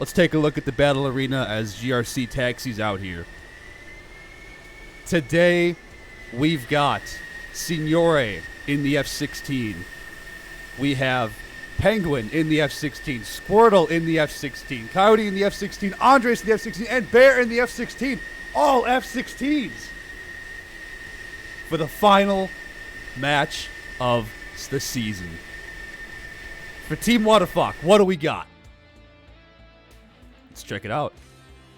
Let's take a look at the battle arena as GRC taxis out here. Today, we've got Signore in the F-16. We have Penguin in the F-16, Squirtle in the F-16, Coyote in the F-16, Andres in the F-16, and Bear in the F-16. All F-16s for the final match of the season. For Team Whatafuck, what do we got? Let's check it out.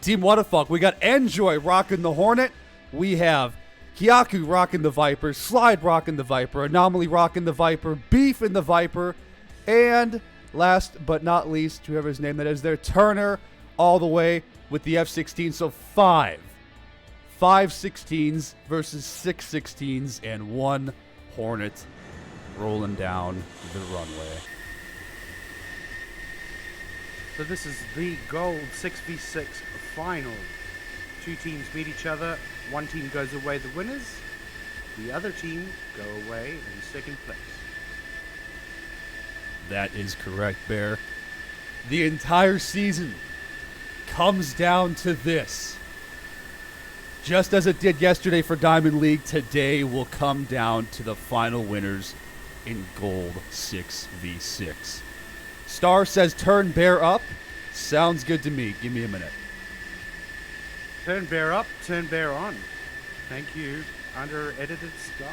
Team Whatafuck, we got Enjoy rocking the Hornet. We have Kyaku rocking the Viper, Slide rocking the Viper, Anomaly rocking the Viper, Beef in the Viper, and last but not least, whoever's name that is there, Turner all the way with the F-16. So five 16s versus 6 16s and 1 Hornet rolling down the runway. So this is the gold 6v6 final. 2 teams meet each other. 1 team goes away the winners. The other team go away in second place. That is correct, Bear. The entire season comes down to this. Just as it did yesterday for Diamond League, today will come down to the final winners in gold 6v6. Star says turn Bear up. Sounds good to me. Give me a minute. Turn Bear up, turn Bear on. Thank you, under edited Star.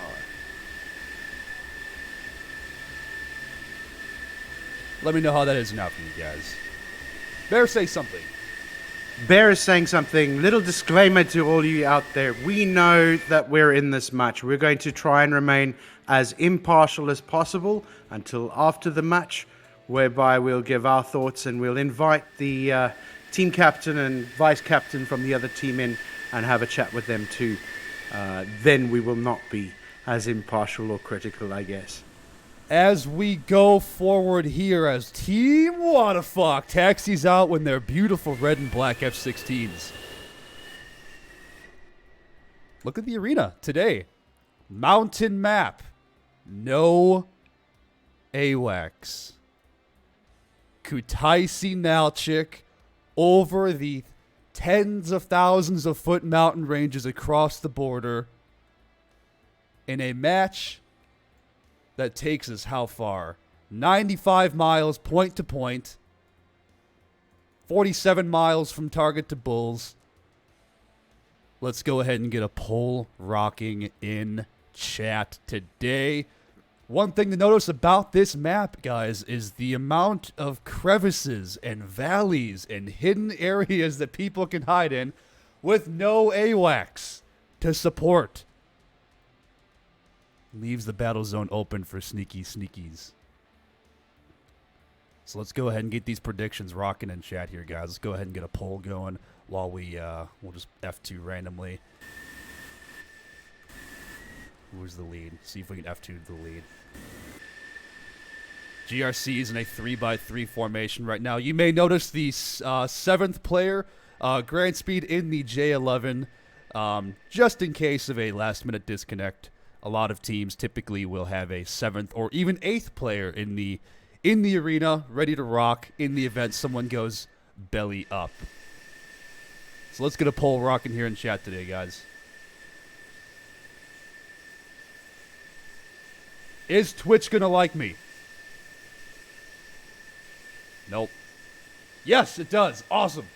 Let me know how that is now for you guys. Bear, say something. Bear is saying something. Little disclaimer to all you out there. We know that we're in this match. We're going to try and remain as impartial as possible until after the match, whereby we'll give our thoughts and we'll invite the team captain and vice captain from the other team in and have a chat with them too. Then we will not be as impartial or critical, I guess. As we go forward here as Team Whatafuck taxis out with their beautiful red and black F-16s. Look at the arena today. Mountain map. No AWACS. Kutaisi Nalchik over the tens of thousands of foot mountain ranges across the border in a match that takes us how far? 95 miles point to point, 47 miles from target to bulls. Let's go ahead and get a poll rocking in chat today. One thing to notice about this map, guys, is the amount of crevices and valleys and hidden areas that people can hide in with no AWACS to support. Leaves the battle zone open for sneaky sneakies. So let's go ahead and get these predictions rocking in chat here, guys. Let's go ahead and get a poll going while we'll just F2 randomly. Who's the lead? See if we can F2 the lead. GRC is in a 3x3 formation right now. You may notice the 7th player, Grand Speed in the J11, just in case of a last-minute disconnect. A lot of teams typically will have a 7th or even 8th player in the arena, ready to rock in the event someone goes belly up. So let's get a poll rocking here in chat today, guys. Is Twitch gonna like me? Nope. Yes, it does. Awesome.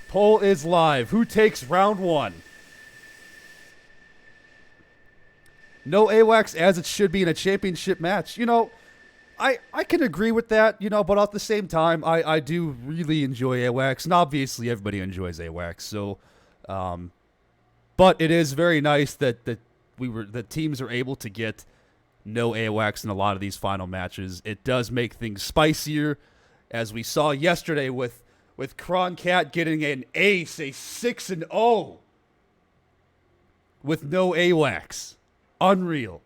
Poll is live. Who takes round 1? No AWACS as it should be in a championship match. You know, I can agree with that, you know, but at the same time, I do really enjoy AWACS, and obviously everybody enjoys AWACS. So, but it is very nice that teams are able to get no AWACS in a lot of these final matches. It does make things spicier, as we saw yesterday with Kroncat getting an ace, a 6-0 with no AWACS. Unreal.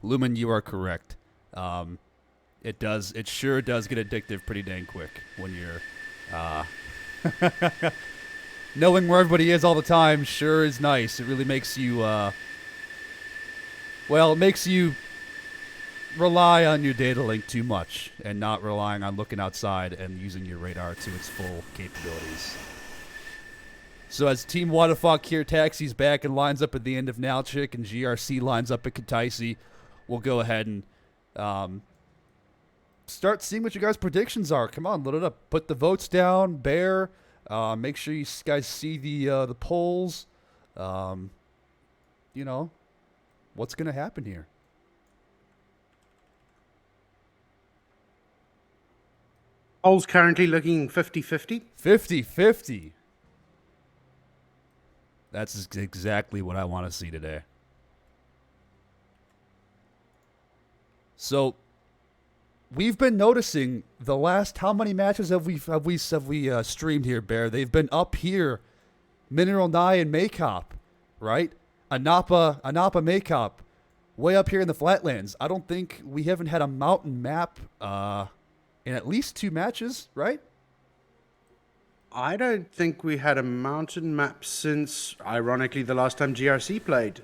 Lumen, you are correct. It sure does get addictive pretty dang quick when Knowing where everybody is all the time sure is nice. It really makes you, it makes you rely on your data link too much and not relying on looking outside and using your radar to its full capabilities. So as Team Waterfuck here taxis back and lines up at the end of Nalchik and GRC lines up at Kataisi, we'll go ahead and start seeing what you guys' predictions are. Come on, load it up. Put the votes down. Bear. Make sure you guys see the polls. You know, what's going to happen here? Polls currently looking 50-50. 50-50. That's exactly what I want to see today. So, we've been noticing the last how many matches have we streamed here, Bear? They've been up here, Mineral Nye and Maycop, right? Anapa Maycop, way up here in the flatlands. I don't think we haven't had a mountain map in at least 2 matches, right? I don't think we had a mountain map since, ironically, the last time GRC played.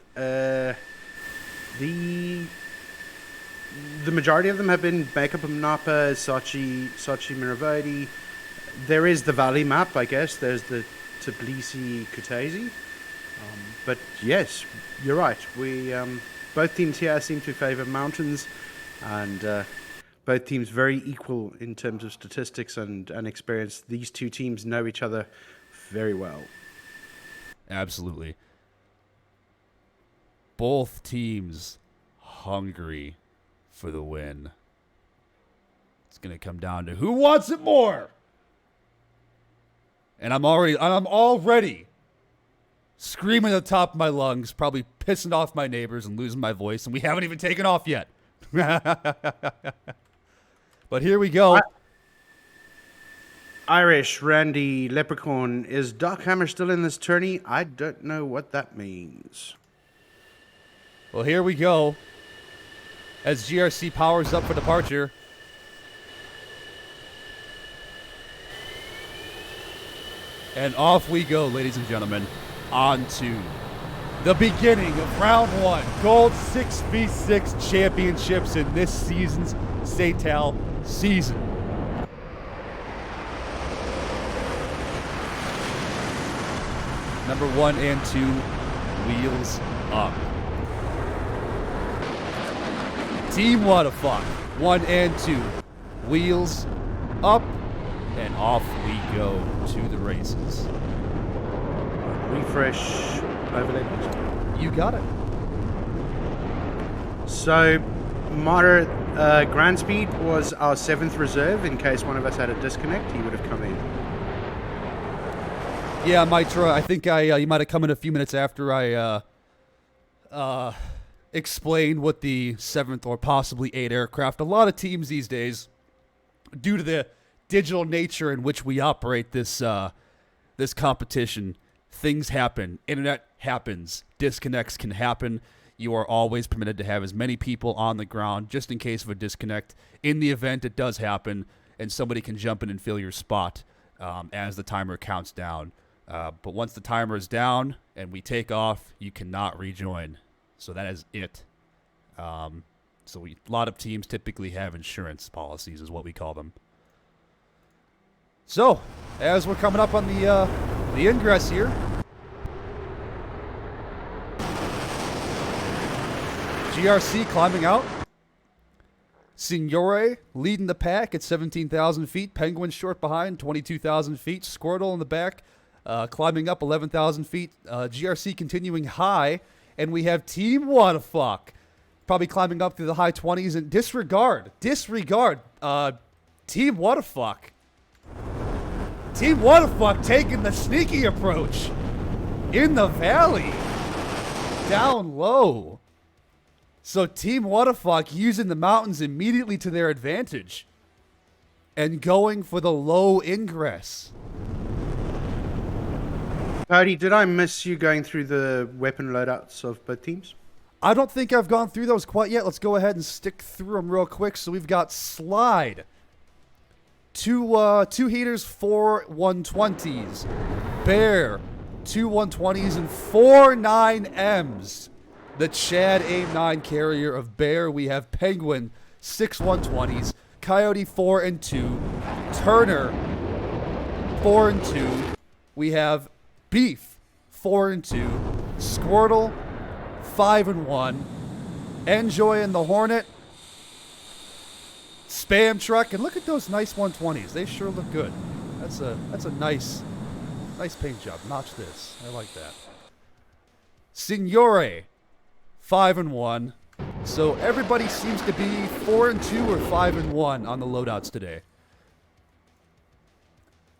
The majority of them have been Makeup Napa, Sochi, Miravodi. There is the valley map, I guess. There's the Tbilisi, Kutaisi. But yes, you're right. We both teams here seem to favor mountains, and both teams very equal in terms of statistics and experience. These two teams know each other very well. Absolutely. Both teams hungry for the win. It's going to come down to who wants it more. And I'm already screaming at the top of my lungs, probably pissing off my neighbors and losing my voice, and we haven't even taken off yet. But here we go. Irish, Randy, Leprechaun. Is Doc Hammer still in this tourney? I don't know what that means. Well, here we go. As GRC powers up for departure. And off we go, ladies and gentlemen, on to the beginning of round 1. Gold 6v6 championships in this season's SATAL season. Number 1 and 2, wheels up. Team Waterfuck, 1 and 2, wheels up, and off we go to the races. Refresh overlay. You got it. So, moderate grand speed was our 7th reserve. In case one of us had a disconnect, he would have come in. Yeah, Mitra, I think you might have come in a few minutes after I explained what the 7th or possibly 8 aircraft. A lot of teams these days, due to the digital nature in which we operate this this competition, things happen. Internet happens. Disconnects can happen. You are always permitted to have as many people on the ground just in case of a disconnect. In the event it does happen, and somebody can jump in and fill your spot as the timer counts down. But once the timer is down and we take off, you cannot rejoin. So that is it. A lot of teams typically have insurance policies, is what we call them. So, as we're coming up on the ingress here, GRC climbing out. Signore leading the pack at 17,000 feet. Penguin short behind, 22,000 feet. Squirtle in the back, climbing up 11,000 feet. GRC continuing high. And we have Team Waterfuck probably climbing up through the high 20s. And disregard. Team Waterfuck. Team Waterfuck taking the sneaky approach in the valley. Down low. So Team Waterfuck using the mountains immediately to their advantage and going for the low ingress. Cody, did I miss you going through the weapon loadouts of both teams? I don't think I've gone through those quite yet. Let's go ahead and stick through them real quick. So we've got Slide, two heaters, 4 120s. Bear, 2 120s and 4 9Ms. The Chad AIM-9 carrier of Bear. We have Penguin, 6 120s. Coyote, 4 and 2. Turner, 4 and 2. We have Beef, 4 and 2. Squirtle, 5 and 1. Enjoy in the Hornet. Spam Truck, and look at those nice 120s. They sure look good. That's a nice paint job. Notch this. I like that. Signore, 5 and 1. So everybody seems to be 4 and 2 or 5 and 1 on the loadouts today.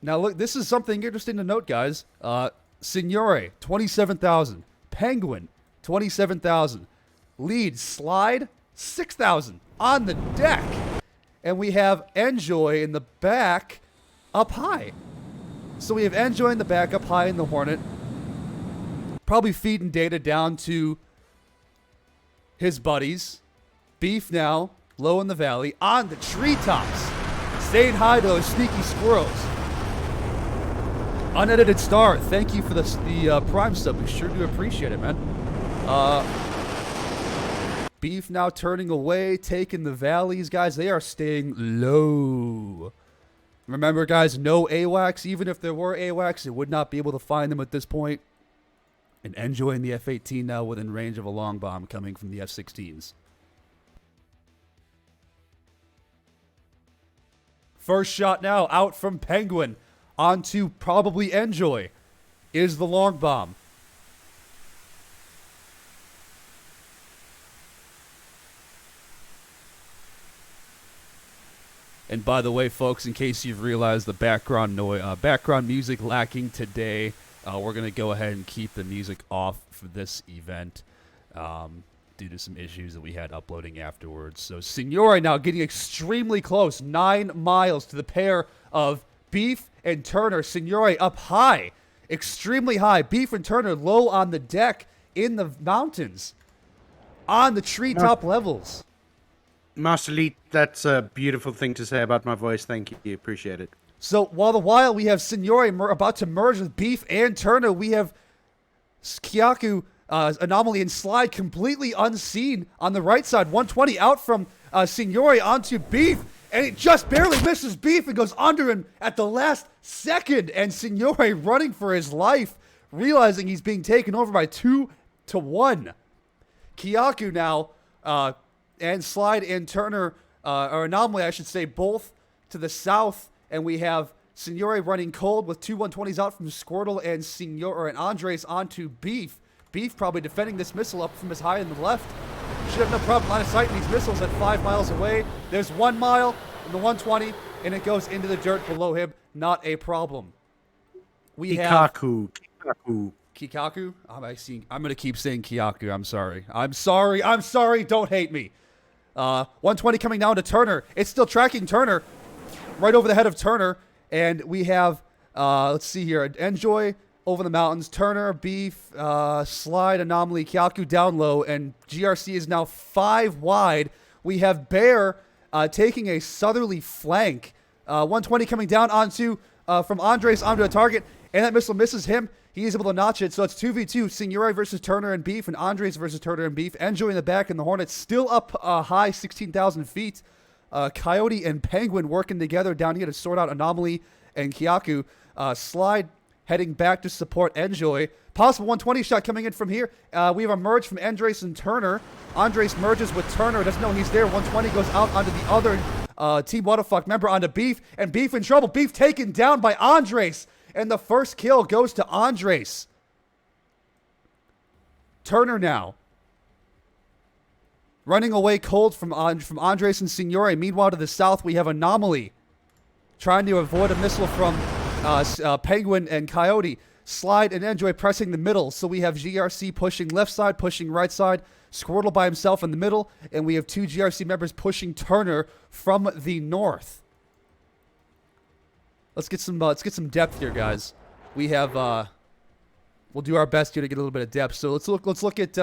Now look, this is something interesting to note, guys. Signore, 27,000. Penguin, 27,000. Lead Slide, 6,000 on the deck. And we have Enjoy in the back up high. So we have Enjoy in the back up high in the Hornet. Probably feeding data down to his buddies. Beef now, low in the valley, on the treetops. Saying hi to those sneaky squirrels. Unedited Star, thank you for the Prime sub. We sure do appreciate it, man. Beef now turning away, taking the valleys. Guys, they are staying low. Remember, guys, no AWACS. Even if there were AWACS, it would not be able to find them at this point. And enjoying the F-18 now within range of a long bomb coming from the F-16s. First shot now out from Penguin onto probably Enjoy is the long bomb. And by the way, folks, in case you've realized the background music lacking today, we're going to go ahead and keep the music off for this event due to some issues that we had uploading afterwards. So Signore now getting extremely close, 9 miles to the pair of Beef and Turner. Signore up high, extremely high. Beef and Turner low on the deck in the mountains, on the treetop levels. Master Elite, that's a beautiful thing to say about my voice. Thank you. Appreciate it. So while we have Signore about to merge with Beef and Turner, we have Kyaku Anomaly and Slide completely unseen on the right side. 120 out from Signore onto Beef, and it just barely misses Beef and goes under him at the last second. And Signore running for his life, realizing he's being taken over by 2 to 1. Kyaku now and Slide and Turner, or Anomaly, I should say, both to the south. And we have Signore running cold with 2 120s out from Squirtle and Signore and Andres onto Beef. Beef probably defending this missile up from his high in the left. Should have no problem line of sight these missiles at 5 miles away. There's 1 mile in the 120, and it goes into the dirt below him. Not a problem. We have Kikaku. I'm going to keep saying Kyaku. I'm sorry. Don't hate me. 120 coming down to Turner. It's still tracking Turner. Right over the head of Turner. And we have, let's see here, Enjoy over the mountains. Turner, Beef, Slide, Anomaly, Kyaku down low. And GRC is now 5 wide. We have Bear taking a southerly flank. 120 coming down onto, from Andres onto a target. And that missile misses him. He is able to notch it. So it's 2v2. Signore versus Turner and Beef. And Andres versus Turner and Beef. Enjoy in the back. And the Hornets still up high, 16,000 feet. Coyote and Penguin working together down here to sort out Anomaly and Kyaku. Slide heading back to support Enjoy. Possible 120 shot coming in from here. We have a merge from Andres and Turner. Andres merges with Turner. Doesn't know he's there. 120 goes out onto the other Team Whatthefuck member onto Beef. And Beef in trouble. Beef taken down by Andres. And the first kill goes to Andres. Turner now running away cold from Andres and Signore. Meanwhile, to the south, we have Anomaly trying to avoid a missile from Penguin and Coyote. Slide and Enjoy pressing the middle. So we have GRC pushing left side, pushing right side. Squirtle by himself in the middle. And we have 2 GRC members pushing Turner from the north. Let's get some depth here, guys. We have we'll do our best here to get a little bit of depth. So let's look at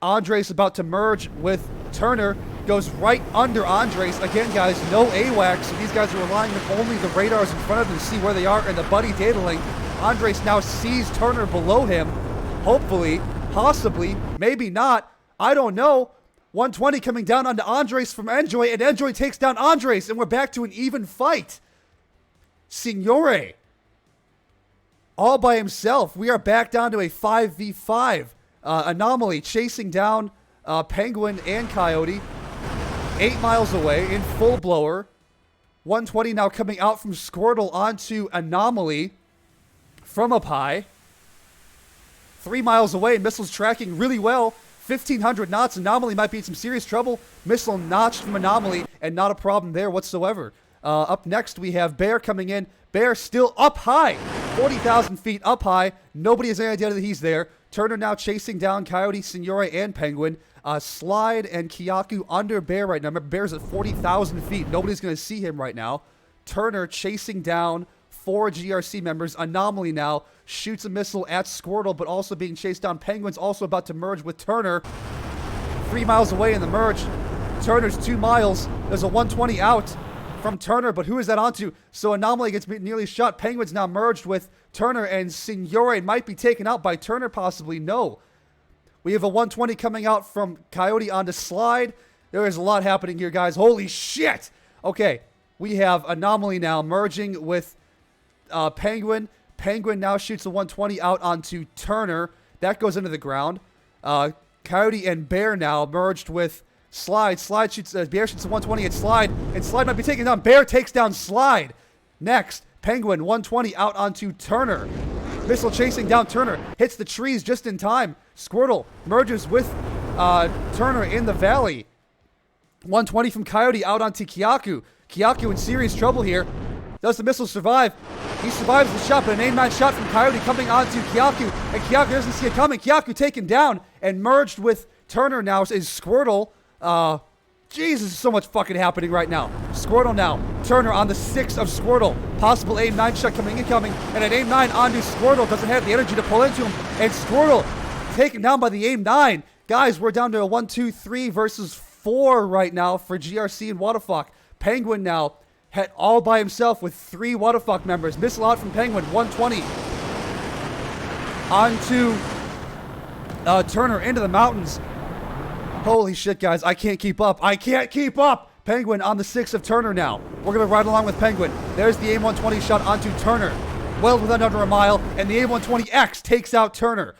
Andres about to merge with Turner. goes right under Andres. Again, guys, no AWACS, so these guys are relying on only the radars in front of them to see where they are, and the buddy data link. Andres now sees Turner below him. Hopefully, possibly, maybe not. I don't know. 120 coming down onto Andres from Enjoy, and Enjoy takes down Andres, and we're back to an even fight. Signore, all by himself. We are back down to a 5v5. Anomaly chasing down Penguin and Coyote. 8 miles away in full blower. 120 now coming out from Squirtle onto Anomaly from up high. 3 miles away, missiles tracking really well. 1,500 knots. Anomaly might be in some serious trouble. Missile notched from Anomaly, and not a problem there whatsoever. Up next, we have Bear coming in. Bear still up high. 40,000 feet up high. Nobody has any idea that he's there. Turner now chasing down Coyote, Signore, and Penguin. Slide and Kyaku under Bear right now. Remember, Bear's at 40,000 feet. Nobody's going to see him right now. Turner chasing down 4 GRC members. Anomaly now shoots a missile at Squirtle, but also being chased down. Penguin's also about to merge with Turner. 3 miles away in the merge. Turner's 2 miles. There's a 120 out from Turner, but who is that onto? So Anomaly gets nearly shot. Penguin's now merged with Turner, and Signore might be taken out by Turner, possibly. No. We have a 120 coming out from Coyote onto Slide. There is a lot happening here, guys. Holy shit! Okay, we have Anomaly now merging with Penguin. Penguin now shoots a 120 out onto Turner. That goes into the ground. Coyote and Bear now merged with Slide. Slide shoots, Bear shoots a 120 at Slide, and Slide might be taken down. Bear takes down Slide. Next, Penguin 120 out onto Turner. Missile chasing down Turner. Hits the trees just in time. Squirtle merges with Turner in the valley. 120 from Coyote out onto Kyaku. Kyaku in serious trouble here. Does the missile survive? He survives the shot, but an aim-9 shot from Coyote coming onto Kyaku. And Kyaku doesn't see it coming. Kyaku taken down and merged with Turner now is Squirtle. Jesus, so much fucking happening right now. Squirtle now. Turner on the 6 of Squirtle. Possible aim-9 shot coming incoming. And an aim-9 onto Squirtle. Doesn't have the energy to pull into him. And Squirtle taken down by the aim-9. Guys, we're down to a 1-2-3 versus 4 right now for GRC and Waterfuck. Penguin now all by himself with 3 Waterfuck members. Missile out from Penguin. 120. Onto Turner into the mountains. Holy shit, guys. I can't keep up. I can't keep up. Penguin on the 6 of Turner now. We're going to ride along with Penguin. There's the AIM-120 shot onto Turner. Well within under a mile. And the AIM-120X takes out Turner.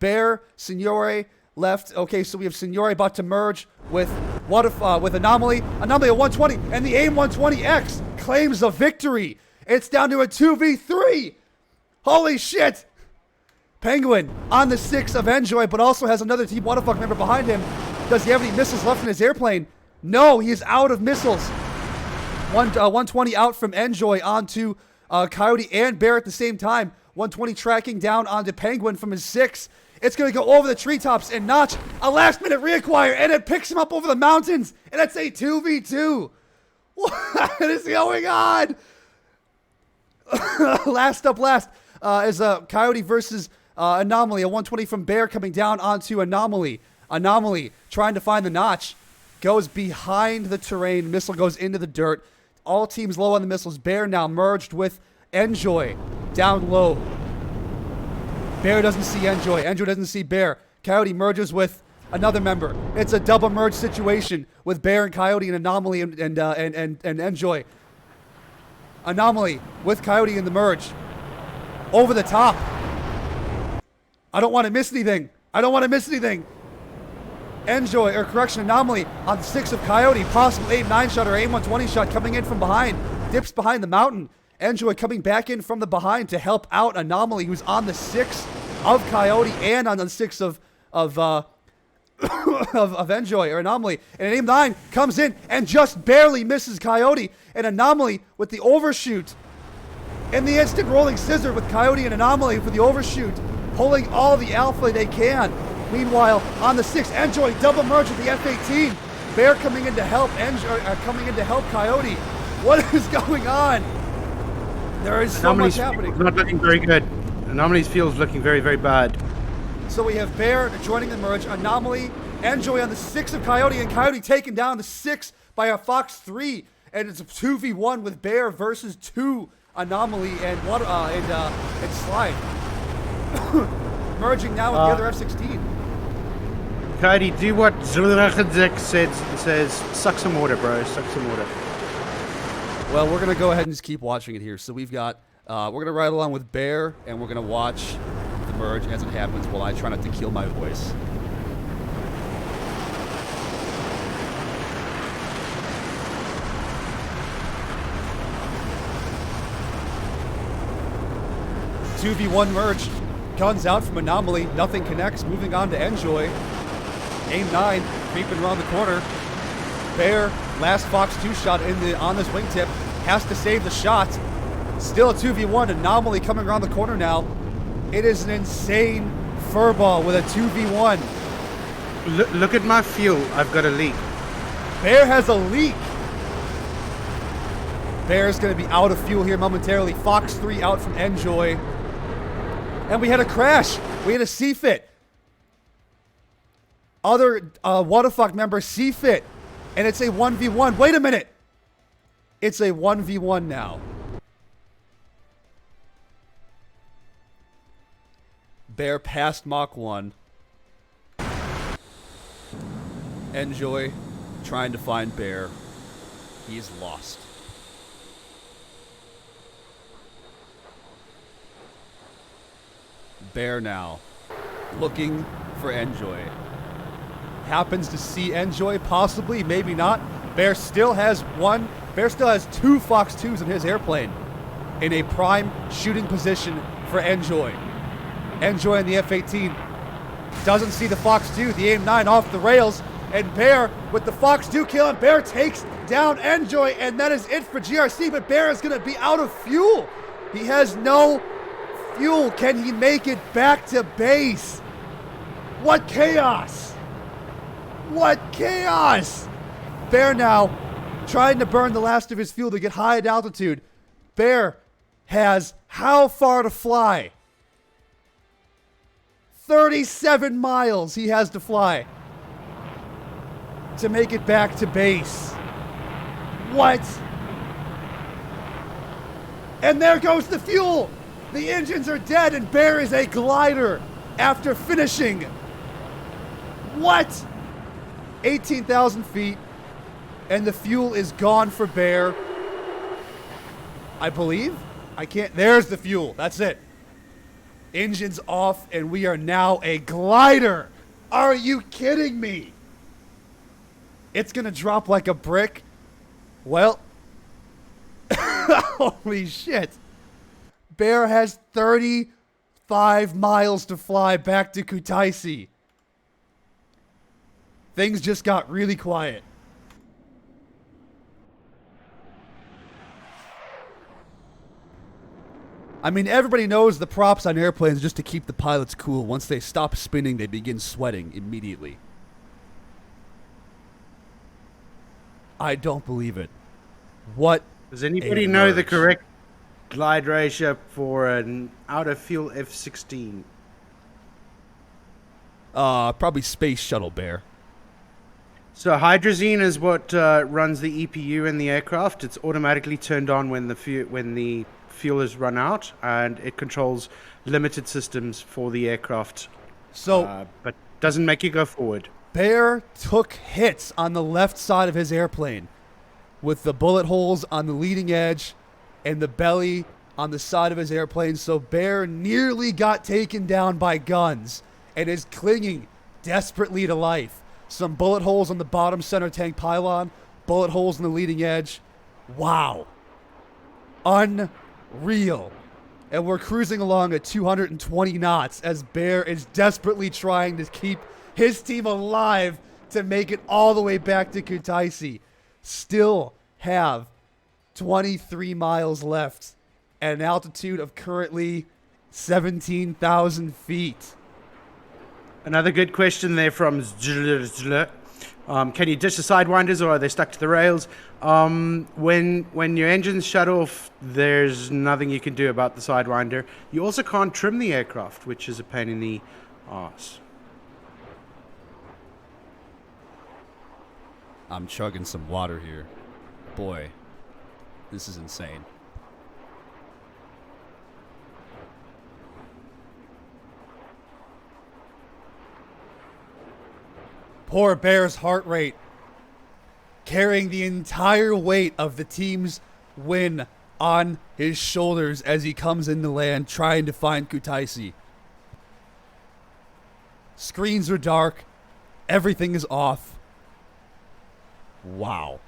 Bear, Signore left. Okay, so we have Signore about to merge with Anomaly. Anomaly at 120. And the AIM-120X claims a victory. It's down to a 2v3. Holy shit. Penguin on the 6 of Enjoy, but also has another Team Waterfuck member behind him. Does he have any missiles left in his airplane? No, he is out of missiles. 120 out from Enjoy onto Coyote and Bear at the same time. 120 tracking down onto Penguin from his 6. It's going to go over the treetops and notch a last-minute reacquire, and it picks him up over the mountains, and it's a 2v2. What is going on? Last up last is Coyote versus Anomaly. A 120 from Bear coming down onto Anomaly. Anomaly trying to find the notch. Goes behind the terrain. Missile goes into the dirt. All teams low on the missiles. Bear now merged with Enjoy. Down low. Bear doesn't see Enjoy. Enjoy doesn't see Bear. Coyote merges with another member. It's a double merge situation with Bear and Coyote and Anomaly and Enjoy. Anomaly with Coyote in the merge. Over the top. I don't want to miss anything. I don't want to miss anything. Enjoy, or correction, Anomaly on the 6 of Coyote. Possible aim-9 shot or aim-120 shot coming in from behind. Dips behind the mountain. Enjoy coming back in from the behind to help out Anomaly, who's on the 6 of Coyote and on the 6 of Enjoy, or Anomaly. And an aim-9 comes in and just barely misses Coyote. And Anomaly with the overshoot. And the instant rolling scissor with Coyote and Anomaly for the overshoot. Pulling all the alpha they can. Meanwhile, on the 6, Enjoy double merge with the F-18. Bear coming in to help Coyote. What is going on? There is so much happening. Not looking very good. Anomaly's field's looking very, very bad. So we have Bear joining the merge. Anomaly Enjoy on the 6 of Coyote, and Coyote taken down the 6 by a Fox 3. And it's a 2v1 with Bear versus 2 Anomaly and Slide. Merging now with the other F-16. Coyote, do what Zlurachadzik says. Suck some water, bro. Suck some water. Well, we're going to go ahead and just keep watching it here. So we've got, we're going to ride along with Bear, and we're going to watch the merge as it happens while I try not to kill my voice. Two v1 merge. Guns out from Anomaly. Nothing connects. Moving on to Enjoy. Aim 9. Creeping around the corner. Bear, last Fox 2 shot on this wingtip. Has to save the shot. Still a 2v1. Anomaly coming around the corner now. It is an insane furball with a 2v1. Look at my fuel. I've got a leak. Bear has a leak. Bear's going to be out of fuel here momentarily. Fox 3 out from Enjoy. And we had a crash. We had a C-Fit. Other WDF member C-Fit. And it's a 1v1. Wait a minute. It's a 1v1 now. Bear passed Mach 1. Enjoy trying to find Bear. He's lost. Bear now looking for Enjoy. Happens to see Enjoy, possibly, maybe not. Bear still has 2 Fox 2s in his airplane in a prime shooting position for Enjoy. Enjoy in the F-18 doesn't see the Fox 2, the aim 9 off the rails, and Bear with the Fox 2 kill, and Bear takes down Enjoy, and that is it for GRC, but Bear is going to be out of fuel. He has no fuel. Can he make it back to base? What chaos! What chaos! Bear now trying to burn the last of his fuel to get high at altitude. Bear has how far to fly? 37 miles he has to fly to make it back to base. What? And there goes the fuel! The engines are dead and Bear is a glider after finishing. What? 18,000 feet and the fuel is gone for Bear. I believe? I can't. There's the fuel. That's it. Engines off and we are now a glider. Are you kidding me? It's going to drop like a brick. Well, holy shit. Bear has 35 miles to fly back to Kutaisi. Things just got really quiet. I mean, everybody knows the props on airplanes just to keep the pilots cool. Once they stop spinning, they begin sweating immediately. I don't believe it. What? Does anybody know the correct glide ratio for an out-of-fuel F-16? Probably Space Shuttle, Bear. So hydrazine is what runs the EPU in the aircraft. It's automatically turned on when the fuel is run out, and it controls limited systems for the aircraft. So, but doesn't make you go forward. Bear took hits on the left side of his airplane with the bullet holes on the leading edge and the belly on the side of his airplane. So Bear nearly got taken down by guns and is clinging desperately to life. Some bullet holes on the bottom center tank pylon, bullet holes on the leading edge. Wow. Unreal. And we're cruising along at 220 knots as Bear is desperately trying to keep his team alive to make it all the way back to Kutaisi. Still have 23 miles left at an altitude of currently 17,000 feet. Another good question there from Can you ditch the sidewinders or are they stuck to the rails? When your engines shut off, there's nothing you can do about the sidewinder. You also can't trim the aircraft, which is a pain in the arse. I'm chugging some water here. Boy, this is insane. Poor Bear's heart rate, carrying the entire weight of the team's win on his shoulders as he comes into land trying to find Kutaisi. Screens are dark. Everything is off. Wow.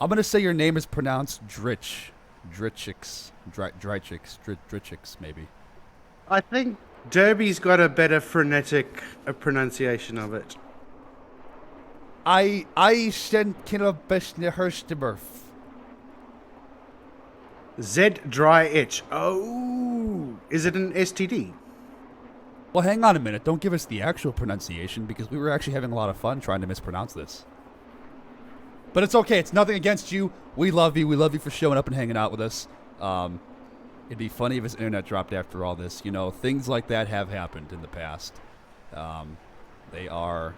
I'm going to say your name is pronounced Dritch. Dritchix. Dritchix, maybe. I think Derby's got a better phonetic pronunciation of it. I sent Kinabeshneherstberf. Z dry itch. Oh, is it an STD? Well, hang on a minute. Don't give us the actual pronunciation because we were actually having a lot of fun trying to mispronounce this. But it's okay. It's nothing against you. We love you. We love you for showing up and hanging out with us. It'd be funny if his internet dropped after all this. You know, things like that have happened in the past. They are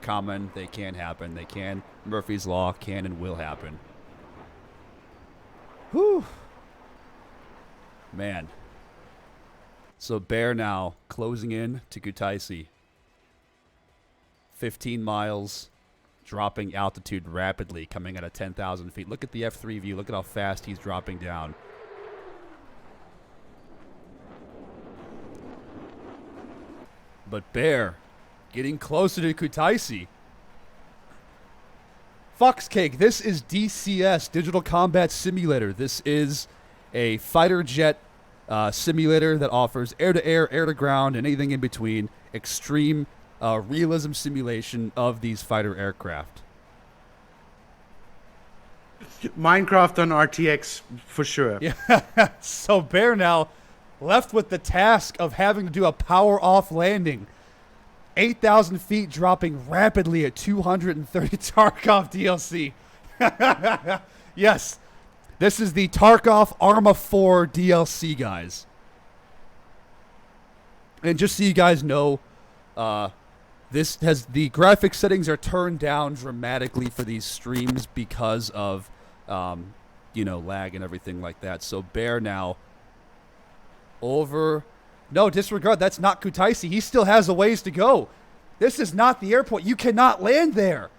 common. They can happen. They can. Murphy's Law can and will happen. Whew. Man. So Bear now closing in to Kutaisi. 15 miles, dropping altitude rapidly, coming at 10,000 feet. Look at the F3 view. Look at how fast he's dropping down. But Bear getting closer to Kutaisi. Foxcake, this is DCS, Digital Combat Simulator. This is a fighter jet simulator that offers air-to-air, air-to-ground, and anything in between. Extreme realism simulation of these fighter aircraft. Minecraft on RTX for sure. Yeah. So Bear now left with the task of having to do a power-off landing. 8,000 feet, dropping rapidly at 230 Tarkov DLC. Yes, this is the Tarkov Arma 4 DLC, guys. And just so you guys know, this has the graphic settings are turned down dramatically for these streams because of, lag and everything like that. So Bear now over. No, disregard. That's not Kutaisi. He still has a ways to go. This is not the airport. You cannot land there.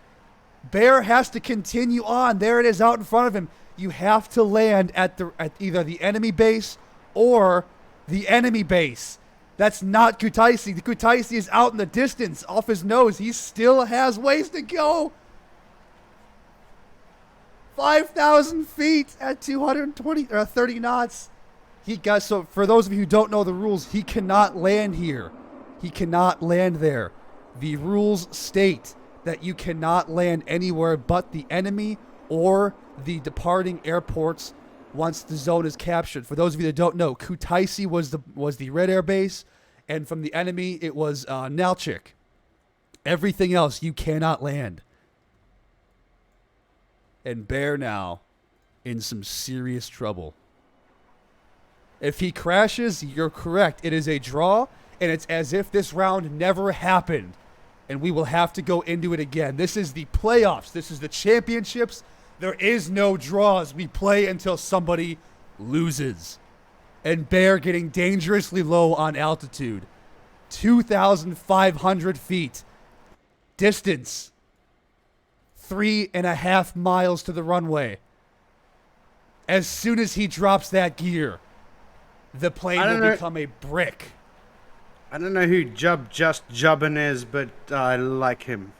Bear has to continue on. There it is out in front of him. You have to land at either the enemy base or the enemy base. That's not Kutaisi. The Kutaisi is out in the distance, off his nose. He still has ways to go. 5,000 feet at 30 knots. So for those of you who don't know the rules, he cannot land here. He cannot land there. The rules state that you cannot land anywhere but the enemy or the departing airports once the zone is captured. For those of you that don't know, Kutaisi was the Red Air Base, and from the enemy it was Nalchik. Everything else you cannot land. And Bear now in some serious trouble. If he crashes, you're correct. It is a draw, and it's as if this round never happened, and we will have to go into it again. This is the playoffs. This is the championships. There is no draws. We play until somebody loses. And Bear getting dangerously low on altitude. 2,500 feet. Distance. 3.5 miles to the runway. As soon as he drops that gear, the plane will become a brick. I don't know who Just Jubbin is, but I like him.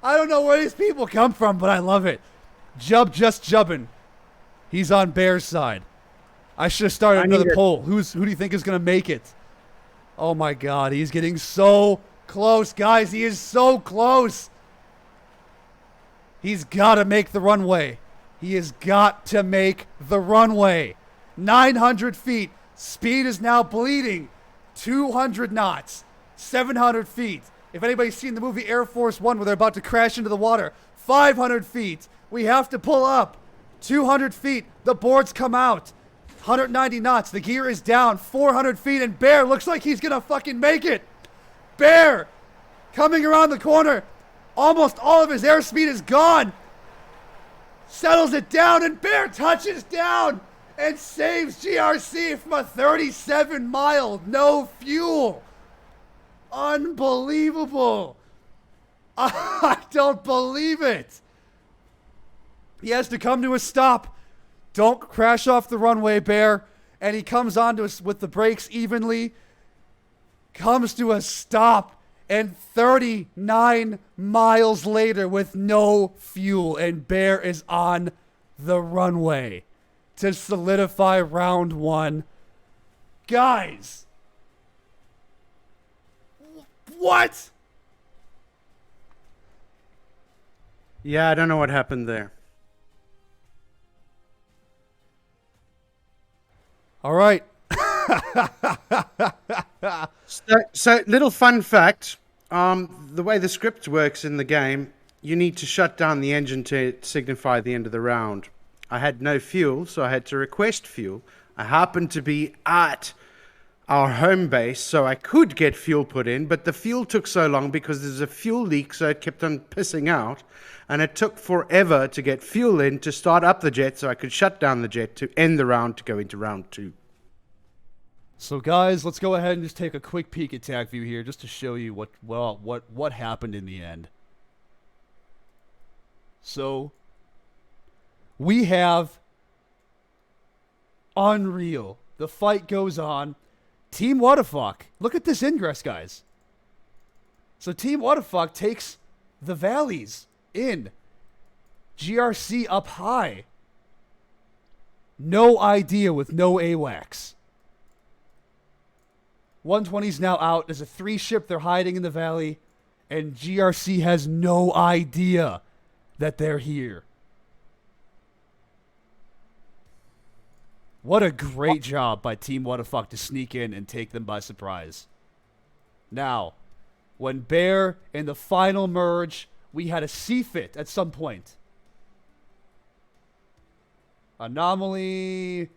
I don't know where these people come from, but I love it. Just Jubbin. He's on Bear's side. I should have started another poll. Who do you think is going to make it? Oh my God, he's getting so close, guys. He is so close. He's got to make the runway. He has got to make the runway. 900 feet. Speed is now bleeding. 200 knots. 700 feet. If anybody's seen the movie Air Force One where they're about to crash into the water, 500 feet. We have to pull up. 200 feet. The boards come out. 190 knots. The gear is down 400 feet, and Bear looks like he's going to fucking make it. Bear coming around the corner. Almost all of his airspeed is gone. Settles it down, and Bear touches down and saves GRC from a 37-mile no fuel. Unbelievable. I don't believe it. He has to come to a stop. Don't crash off the runway, Bear. And he comes onto us with the brakes evenly. Comes to a stop. And 39 miles later with no fuel. And Bear is on the runway to solidify round one. Guys. What? Yeah, I don't know what happened there. All right. So little fun fact, the way the script works in the game, you need to shut down the engine to signify the end of the round. I had no fuel, so I had to request fuel. I happened to be at our home base, so I could get fuel put in, but the fuel took so long because there's a fuel leak, so it kept on pissing out, and it took forever to get fuel in to start up the jet so I could shut down the jet to end the round to go into round two. So guys, let's go ahead and just take a quick peek at TAC View here just to show you what happened in the end. So we have unreal. The fight goes on. Team Whatafuck. Look at this ingress, guys. So Team Whatafuck takes the valleys in. GRC up high. No idea with no AWACS. 120's now out. There's a 3-ship they're hiding in the valley. And GRC has no idea that they're here. What a great job by Team Whatafuck to sneak in and take them by surprise. Now, when Bear in the final merge, we had a C-fit at some point. Anomaly,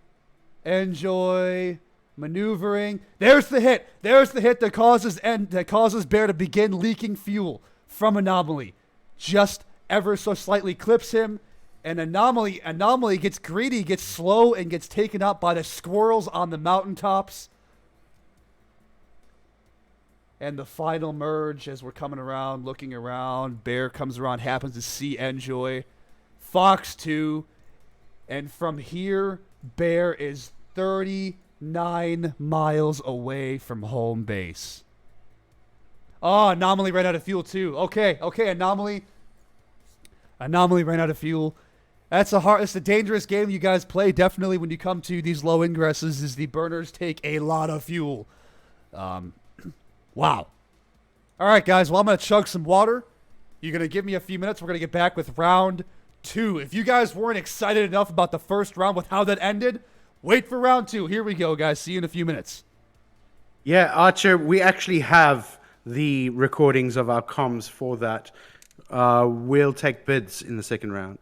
Enjoy, maneuvering. There's the hit. There's the hit that causes Bear to begin leaking fuel from Anomaly. Just ever so slightly clips him. And Anomaly gets greedy, gets slow, and gets taken out by the squirrels on the mountaintops. And the final merge as we're coming around, looking around. Bear comes around, happens to see Enjoy. Fox 2. And from here, Bear is 39 miles away from home base. Oh, Anomaly ran out of fuel too. Okay, Anomaly ran out of fuel. It's a dangerous game you guys play. Definitely when you come to these low ingresses, is the burners take a lot of fuel. Wow. All right, guys. Well, I'm going to chug some water. You're going to give me a few minutes. We're going to get back with round 2. If you guys weren't excited enough about the first round with how that ended, wait for round 2. Here we go, guys. See you in a few minutes. Yeah, Archer, we actually have the recordings of our comms for that. We'll take bids in the second round.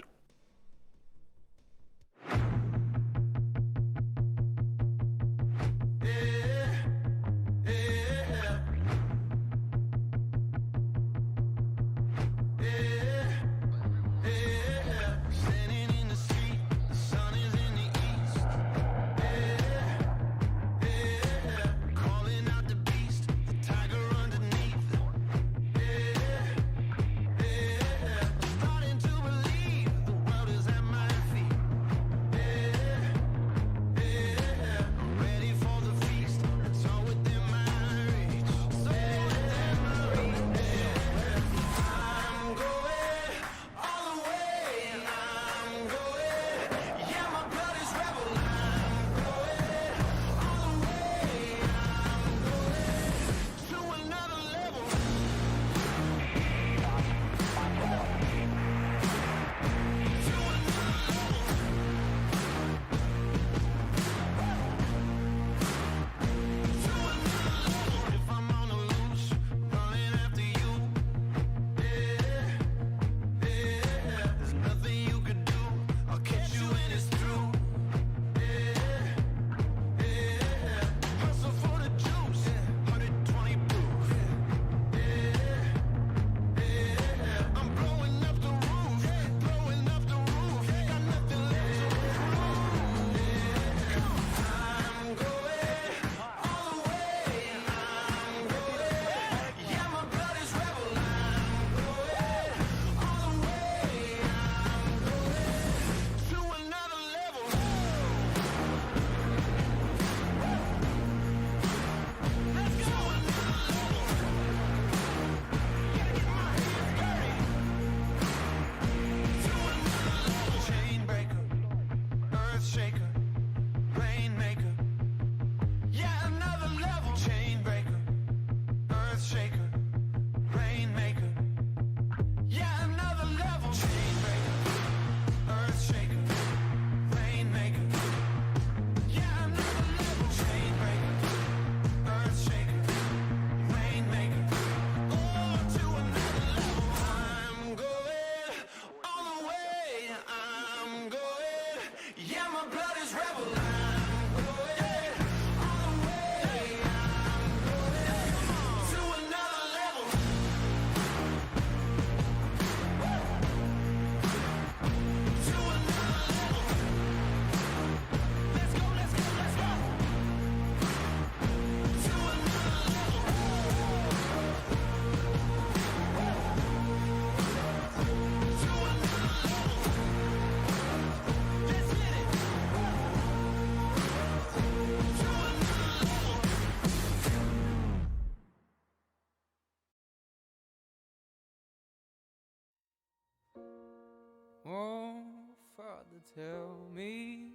tell me,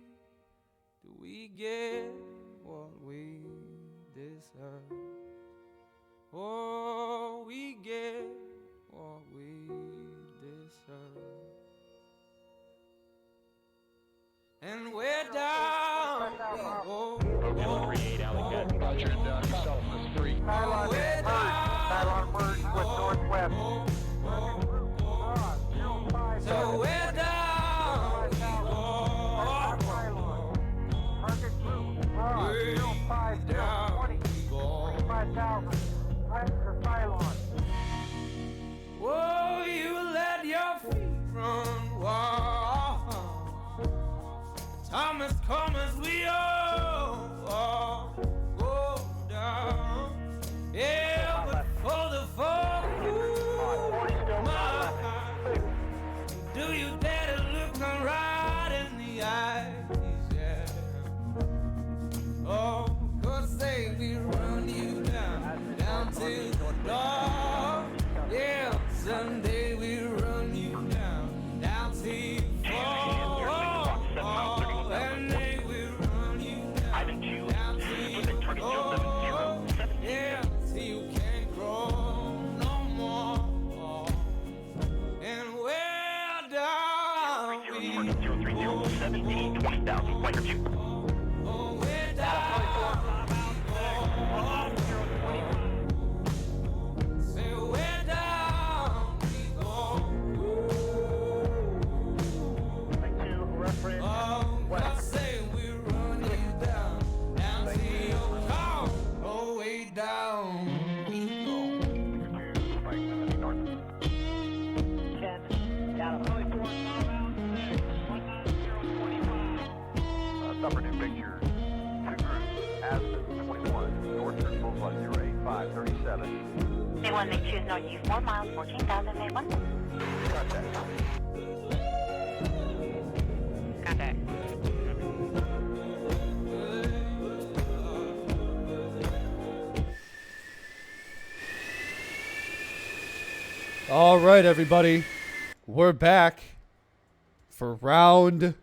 do we get what we deserve? Oh, we get what we deserve. And we're down. Oh, Hotel 38 Alley Cat. Roger, and yourself is 3. Nylon merge. Nylon merge with northwest. So we're down. Target group, Ross, 05, 20. 25,000. West to Cylon. Whoa, you let your feet run wild. Thomas, come as we all go down. Yeah, but for the fall, my heart, do you dare to look me right in the eyes? Yeah. Oh, 'cause say we run you down to the dark. Yeah, someday we run you down till you fall. And they will run you down till you fall. Yeah, till you can't grow no more. And we're down. Oh, we're down. Say we're down. We go. I say we run you down till you come. Oh, way down. We go. Upper New Picture. 2 groups. Aspen 21. Northern Boulevard 085 37. May 1 make choose north you 4 miles, 14,000, May 1. Contact. Contact. All right, everybody. We're back for round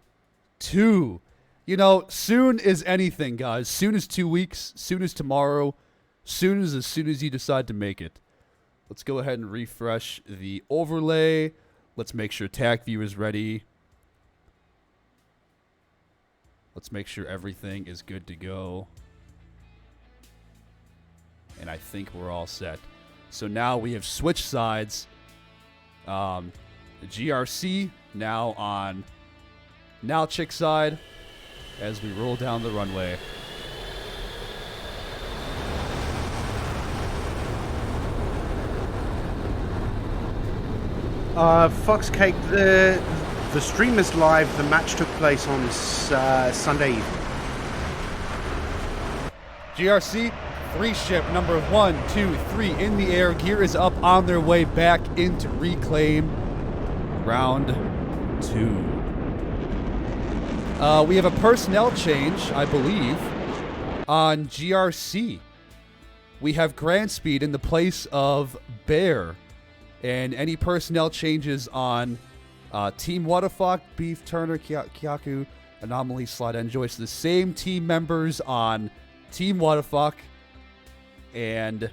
2. You know, soon is anything, guys. Soon is 2 weeks. Soon is tomorrow. Soon as you decide to make it. Let's go ahead and refresh the overlay. Let's make sure TAC View is ready. Let's make sure everything is good to go. And I think we're all set. So now we have switched sides. The GRC now on Nalchik side as we roll down the runway. Foxcake, the stream is live. The match took place on Sunday evening. GRC, 3 ship number 1, 2, 3 in the air. Gear is up on their way back into reclaim round 2. We have a personnel change, I believe, on GRC. We have Grand Speed in the place of Bear. And any personnel changes on Team Waterfuck, Beef, Turner, Kyaku, Anomaly, Slide, and Joyce. The same team members on Team Waterfuck. And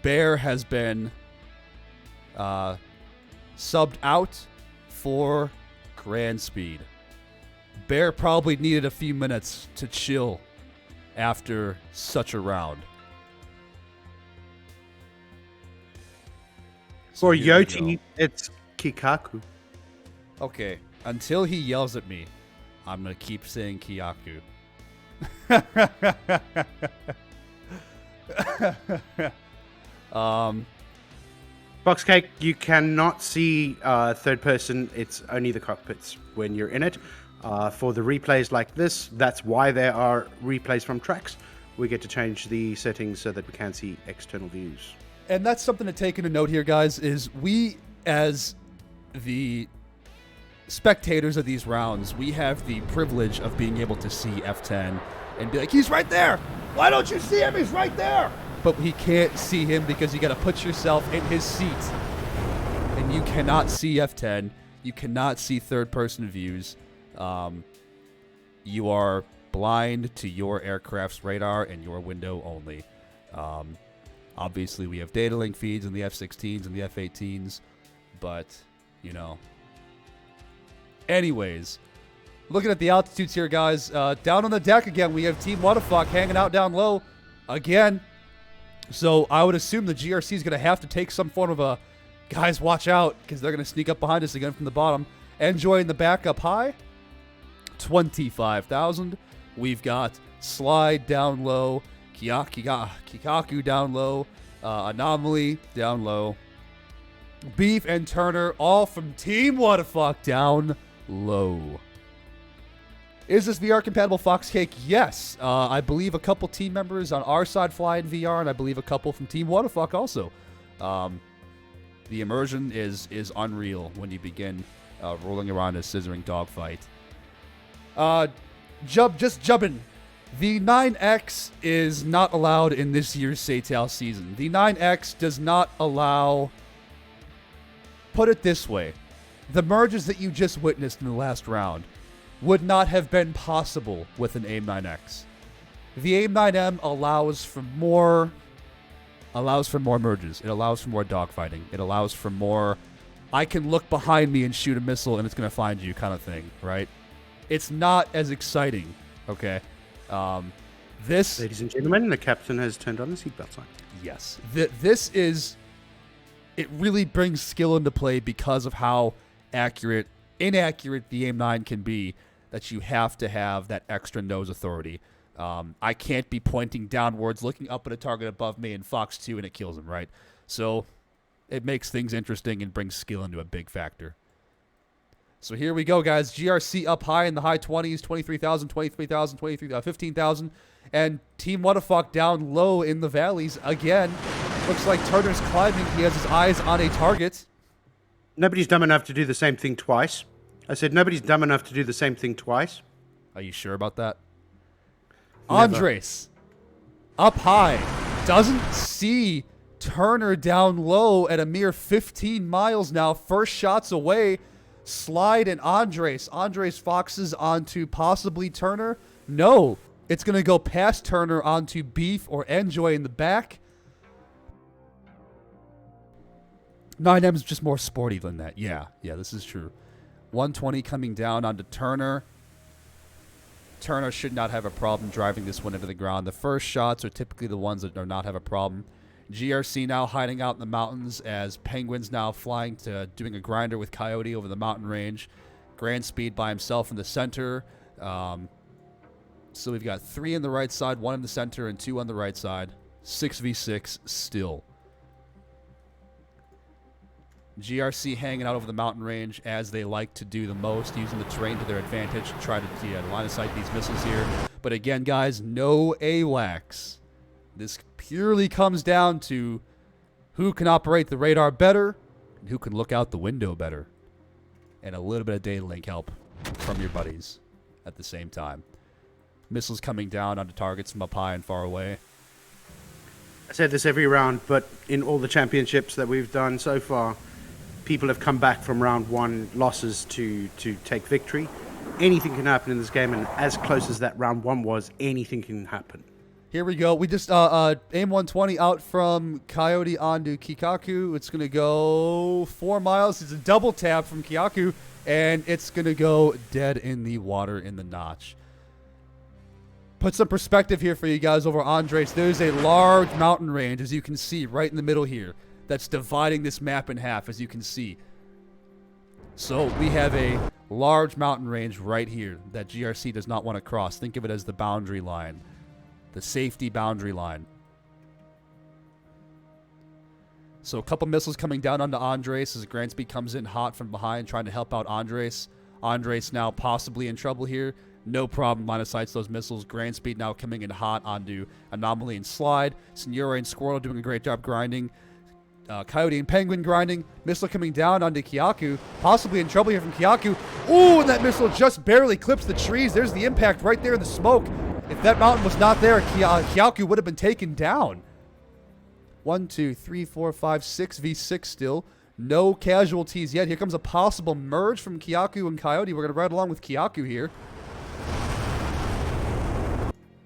Bear has been subbed out for Grand Speed. Bear probably needed a few minutes to chill after such a round. For here we Yoti, go. it's Kikaku. Okay, until he yells at me, I'm going to keep saying Kyaku. Foxcake, you cannot see third person. It's only the cockpits when you're in it. For the replays like this, that's why there are replays from tracks. We get to change the settings so that we can see external views. And that's something to take into note here, guys, is we, as the spectators of these rounds, we have the privilege of being able to see F10 and be like, he's right there. Why don't you see him? He's right there. But he can't see him because you got to put yourself in his seat. And you cannot see F10. You cannot see third-person views. You are blind to your aircraft's radar and your window only. Obviously, we have data link feeds in the F-16s and the F-18s, but, you know. Anyways, looking at the altitudes here, guys. Down on the deck again, we have Team Whatafuck hanging out down low again. So I would assume the GRC is going to have to take some form of a, guys, watch out, because they're going to sneak up behind us again from the bottom. Enjoying the back up high. 25,000. We've got Slide down low. Kikaku down low. Anomaly down low. Beef and Turner all from Team Whatafuck down low. Is this VR compatible, Foxcake? Yes. I believe a couple team members on our side fly in VR, and I believe a couple from Team Whatafuck also. The immersion is unreal when you begin rolling around a scissoring dogfight. Just jumping. The 9X is not allowed in this year's SATAL season. The 9X does not allow... Put it this way. The merges that you just witnessed in the last round would not have been possible with an AIM-9X. The AIM-9M allows for more merges. It allows for more dogfighting. It allows for more, I can look behind me and shoot a missile and it's going to find you kind of thing, right? It's not as exciting, okay? This... Ladies and gentlemen, the captain has turned on the seatbelt sign. Yes. This is... It really brings skill into play because of how inaccurate the AIM-9 can be, that you have to have that extra nose authority. I can't be pointing downwards, looking up at a target above me in Fox 2, and it kills him, right? So it makes things interesting and brings skill into a big factor. So here we go, guys. GRC up high in the high 20s, 23,000, 23,000, 15,000. And Team Whatafuck down low in the valleys again. Looks like Turner's climbing. He has his eyes on a target. Nobody's dumb enough to do the same thing twice. I said nobody's dumb enough to do the same thing twice. Are you sure about that? Never. Andres, up high, doesn't see Turner down low at a mere 15 miles now. First shots away. Slide and Andres. Andres foxes onto possibly Turner. No, it's going to go past Turner onto Beef or Enjoy in the back. 9M's just more sporty than that. Yeah, this is true. 120 coming down onto Turner. Turner should not have a problem driving this one into the ground. The first shots are typically the ones that do not have a problem. GRC now hiding out in the mountains as Penguin's now flying to doing a grinder with Coyote over the mountain range. Grand Speed by himself in the center. So we've got 3 in the right side, 1 in the center, and 2 on the right side. 6v6 still. GRC hanging out over the mountain range as they like to do the most, using the terrain to their advantage to try to line of sight these missiles here. But again, guys, no AWACS. This purely comes down to who can operate the radar better and who can look out the window better. And a little bit of data link help from your buddies at the same time. Missiles coming down onto targets from up high and far away. I said this every round, but in all the championships that we've done so far, people have come back from round 1 losses to take victory. Anything can happen in this game, and as close as that round 1 was, anything can happen. Here we go. We just aim 120 out from Coyote onto Kikaku. It's going to go 4 miles. It's a double tap from Kikaku, and it's going to go dead in the water in the notch. Put some perspective here for you guys over Andres. There's a large mountain range, as you can see, right in the middle here, that's dividing this map in half, as you can see. So we have a large mountain range right here that GRC does not want to cross. Think of it as the boundary line, the safety boundary line. So a couple missiles coming down onto Andres as Grand Speed comes in hot from behind, trying to help out Andres. Andres now possibly in trouble here. No problem, line of sights those missiles. Grand Speed now coming in hot onto Anomaly and Slide. Senora and Squirrel doing a great job grinding. Coyote and Penguin grinding. Missile coming down onto Kyaku. Possibly in trouble here from Kyaku. Ooh, and that missile just barely clips the trees. There's the impact right there in the smoke. If that mountain was not there, Kyaku would have been taken down. 1, 2, 3, 4, 5, 6v6 still. No casualties yet. Here comes a possible merge from Kyaku and Coyote. We're going to ride along with Kyaku here.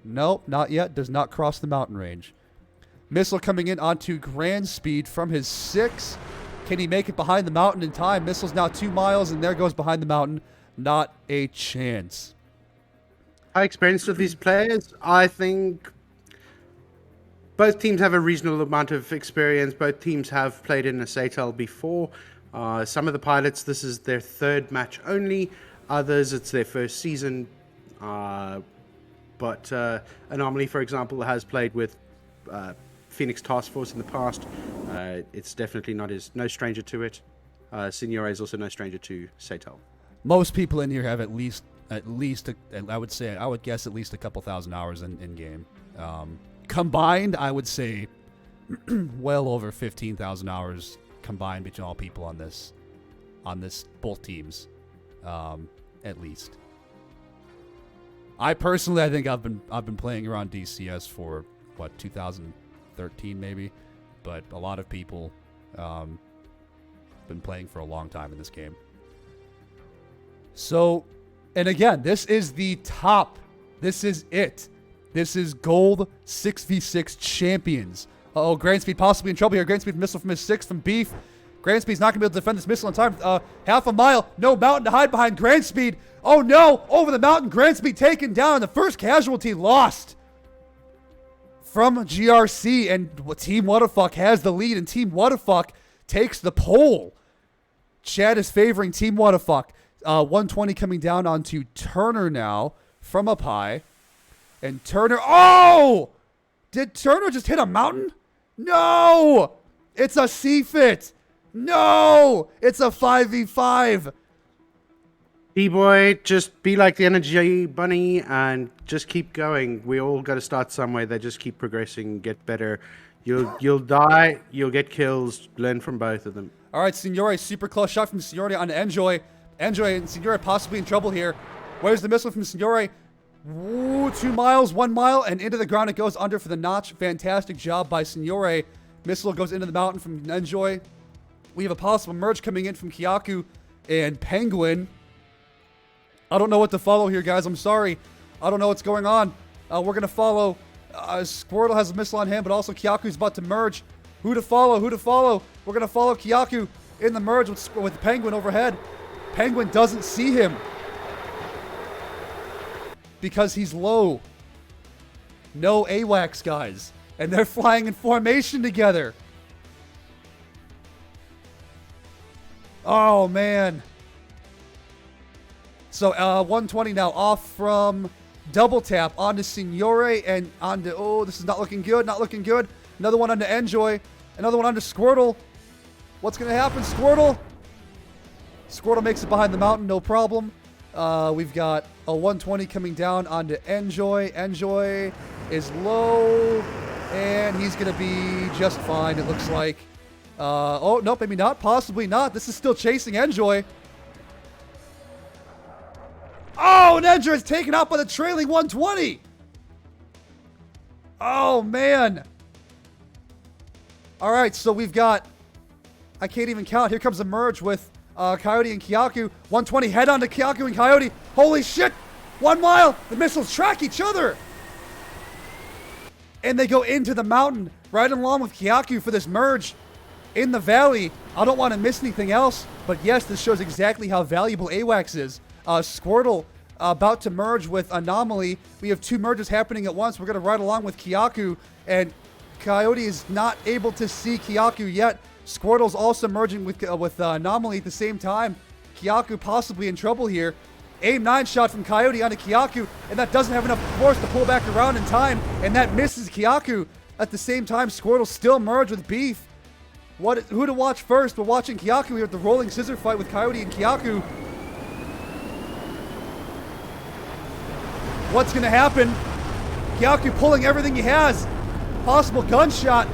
Nope, not yet. Does not cross the mountain range. Missile coming in onto grand speed from his 6. Can he make it behind the mountain in time? Missile's now 2 miles, and there goes behind the mountain. Not a chance. High experience with these players. I think both teams have a reasonable amount of experience. Both teams have played in a SATEL before. Some of the pilots, this is their 3rd match only. Others, it's their 1st season. But Anomaly, for example, has played with Phoenix Task Force in the past. It's definitely no stranger to it. Signore is also no stranger to SATEL. Most people in here have at least, I would guess at least a couple thousand hours in game. Combined, I would say well over 15,000 hours combined between all people on this both teams, at least. I think I've been playing around DCS for 2013 maybe, but a lot of people been playing for a long time in this game. So, and again, this is the top. This is it. This is gold 6v6 champions. Uh-oh, Grandspeed possibly in trouble here. Grandspeed missile from his 6 from Beef. Grandspeed's not going to be able to defend this missile in time. Half a mile. No mountain to hide behind Grandspeed. Oh no! Over the mountain, Grandspeed taken down. The first casualty lost from GRC. And Team Whatafuck has the lead. And Team Whatafuck takes the pole. Chad is favoring Team Whatafuck. 120 coming down onto Turner now from up high. And Turner, oh! Did Turner just hit a mountain? No! It's a CFIT. No! It's a 5v5. D-Boy, just be like the energy bunny and just keep going. We all got to start somewhere. They just keep progressing, get better. You'll die, you'll get kills. Learn from both of them. All right, Signore, super close shot from Signore on Enjoy. Enjoy and Signore possibly in trouble here. Where's the missile from Signore? Ooh, 2 miles, 1 mile, and into the ground it goes under for the notch. Fantastic job by Signore. Missile goes into the mountain from Enjoy. We have a possible merge coming in from Kyaku and Penguin. I don't know what to follow here, guys. I'm sorry. I don't know what's going on. We're going to follow. Squirtle has a missile on hand, but also Kyaku's about to merge. Who to follow? Who to follow? We're going to follow Kyaku in the merge with Penguin overhead. Penguin doesn't see him because he's low. No AWACS, guys. And they're flying in formation together. Oh, man. So 120 now off from double tap onto Signore and onto, oh, this is not looking good, not looking good. Another one onto Enjoy. Another one onto Squirtle. What's going to happen, Squirtle? Squirtle makes it behind the mountain, no problem. We've got a 120 coming down onto Enjoy. Enjoy is low, and he's going to be just fine, it looks like. Oh, nope, maybe not. Possibly not. This is still chasing Enjoy. Oh, and Enjoy is taken out by the trailing 120. Oh, man. All right, so we've got, I can't even count. Here comes a merge with Coyote and Kyaku. 120 head on to Kyaku and Coyote. Holy shit. 1 mile. The missiles track each other. And they go into the mountain right along with Kyaku for this merge in the valley. I don't want to miss anything else, but yes, this shows exactly how valuable AWACS is. Squirtle about to merge with Anomaly. We have 2 merges happening at once. We're going to ride along with Kyaku, and Coyote is not able to see Kyaku yet. Squirtle's also merging with Anomaly at the same time. Kyaku possibly in trouble here. Aim 9 shot from Coyote onto Kyaku, and that doesn't have enough force to pull back around in time, and that misses Kyaku. At the same time, Squirtle still merged with Beef. Who to watch first? We're watching Kyaku here at the rolling scissor fight with Coyote and Kyaku. What's going to happen? Kyaku pulling everything he has. Possible gunshot.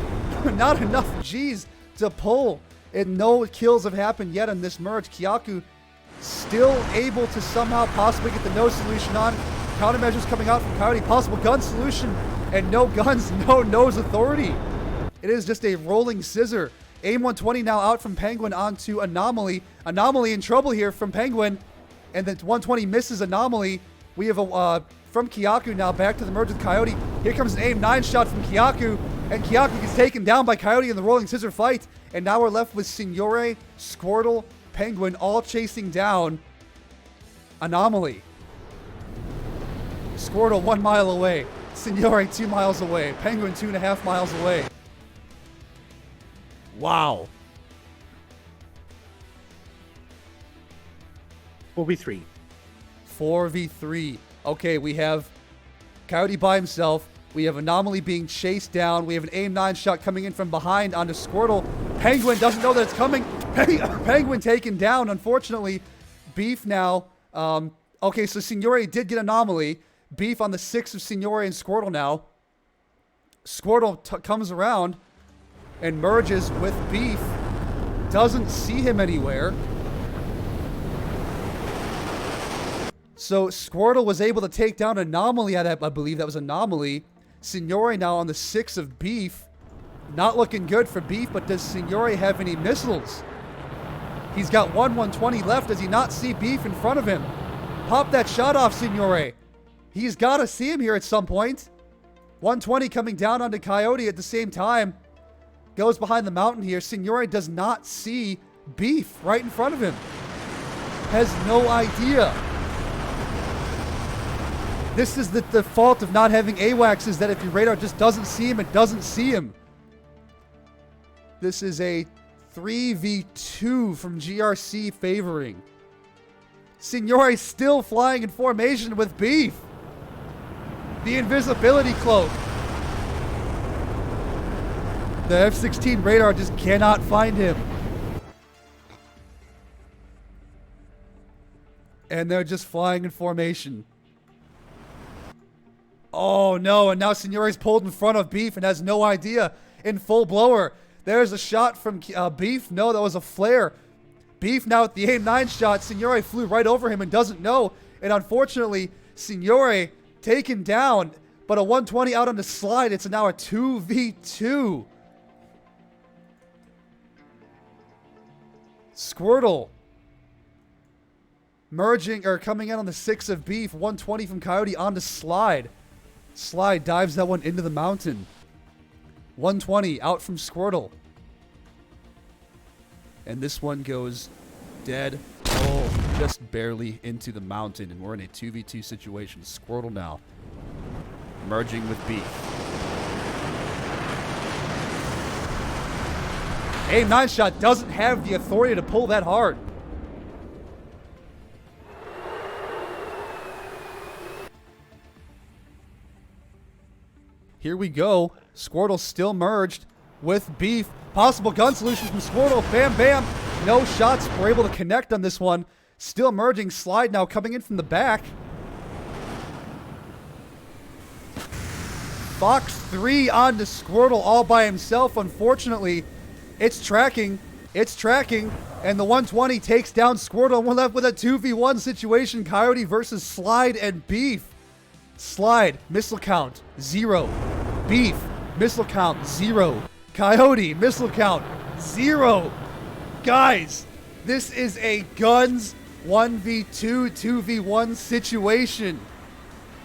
Not enough G's to pull. And no kills have happened yet on this merge. Kyaku still able to somehow possibly get the no solution on. Countermeasures coming out from Coyote. Possible gun solution. And no guns, no nose authority. It is just a rolling scissor. AIM 120 now out from Penguin onto Anomaly. Anomaly in trouble here from Penguin. And then 120 misses Anomaly. We have a from Kyaku now back to the merge with Coyote. Here comes an AIM 9 shot from Kyaku. And Kyaku gets taken down by Coyote in the rolling scissor fight. And now we're left with Signore, Squirtle, Penguin all chasing down Anomaly. Squirtle 1 mile away. Signore 2 miles away. Penguin 2.5 miles away. Wow. 4v3. 4v3. Okay, we have Coyote by himself. We have Anomaly being chased down. We have an AIM 9 shot coming in from behind onto Squirtle. Penguin doesn't know that it's coming. Penguin taken down, unfortunately. Beef now. Okay, so Signore did get Anomaly. Beef on the 6 of Signore and Squirtle now. Squirtle comes around and merges with Beef. Doesn't see him anywhere. So Squirtle was able to take down Anomaly. I believe that was Anomaly. Signore now on the 6 of Beef. Not looking good for Beef, but does Signore have any missiles? He's got 120 left. Does he not see Beef in front of him? Pop that shot off, Signore. He's got to see him here at some point. 120 coming down onto Coyote at the same time. Goes behind the mountain here. Signore does not see Beef right in front of him. Has no idea. This is the fault of not having AWACS, is that if your radar just doesn't see him, it doesn't see him. This is a 3v2 from GRC favoring. Signore still flying in formation with Beef. The invisibility cloak. The F-16 radar just cannot find him. And they're just flying in formation. Oh no, and now Signore's pulled in front of Beef and has no idea. In full blower. There's a shot from Beef. No, that was a flare. Beef now with the AIM 9 shot. Signore flew right over him and doesn't know. And unfortunately, Signore taken down, but a 120 out on the slide. It's now a 2v2. Squirtle merging or coming in on the 6 of Beef. 120 from Coyote on the slide. Slide dives that one into the mountain. 120 out from Squirtle. And this one goes dead. Oh, just barely into the mountain. And we're in a 2v2 situation. Squirtle now merging with Beef. AIM 9 shot doesn't have the authority to pull that hard. Here we go. Squirtle still merged with Beef. Possible gun solution from Squirtle. Bam, bam. No shots. We're able to connect on this one. Still merging. Slide now coming in from the back. Fox 3 on to Squirtle all by himself. Unfortunately, it's tracking. It's tracking. And the 120 takes down Squirtle. We're left with a 2v1 situation. Coyote versus Slide and Beef. Slide, missile count, 0. Beef, missile count, 0. Coyote, missile count, 0. Guys, this is a guns 1v2, 2v1 situation.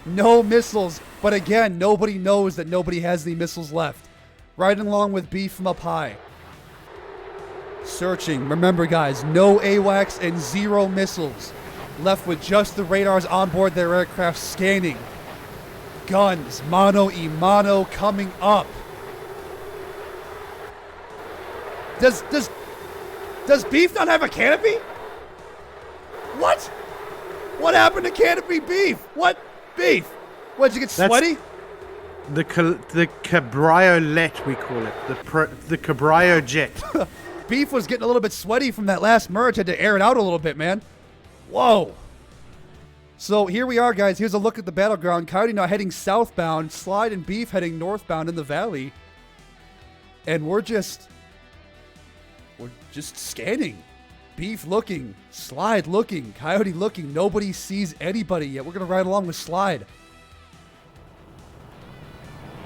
No missiles, but again, nobody knows that nobody has any missiles left. Riding along with Beef from up high. Searching, remember guys, no AWACS and 0 missiles. Left with just the radars on board their aircraft scanning. Guns, mano y mano coming up. Does Beef not have a canopy? What? What happened to canopy Beef? What? Beef? What, did you get sweaty? The cabriolet, we call it. The cabrio jet. Beef was getting a little bit sweaty from that last merge. Had to air it out a little bit, man. Whoa. So here we are, guys. Here's a look at the battleground. Coyote now heading southbound. Slide and Beef heading northbound in the valley. And we're just scanning. Beef looking. Slide looking. Coyote looking. Nobody sees anybody yet. We're going to ride along with Slide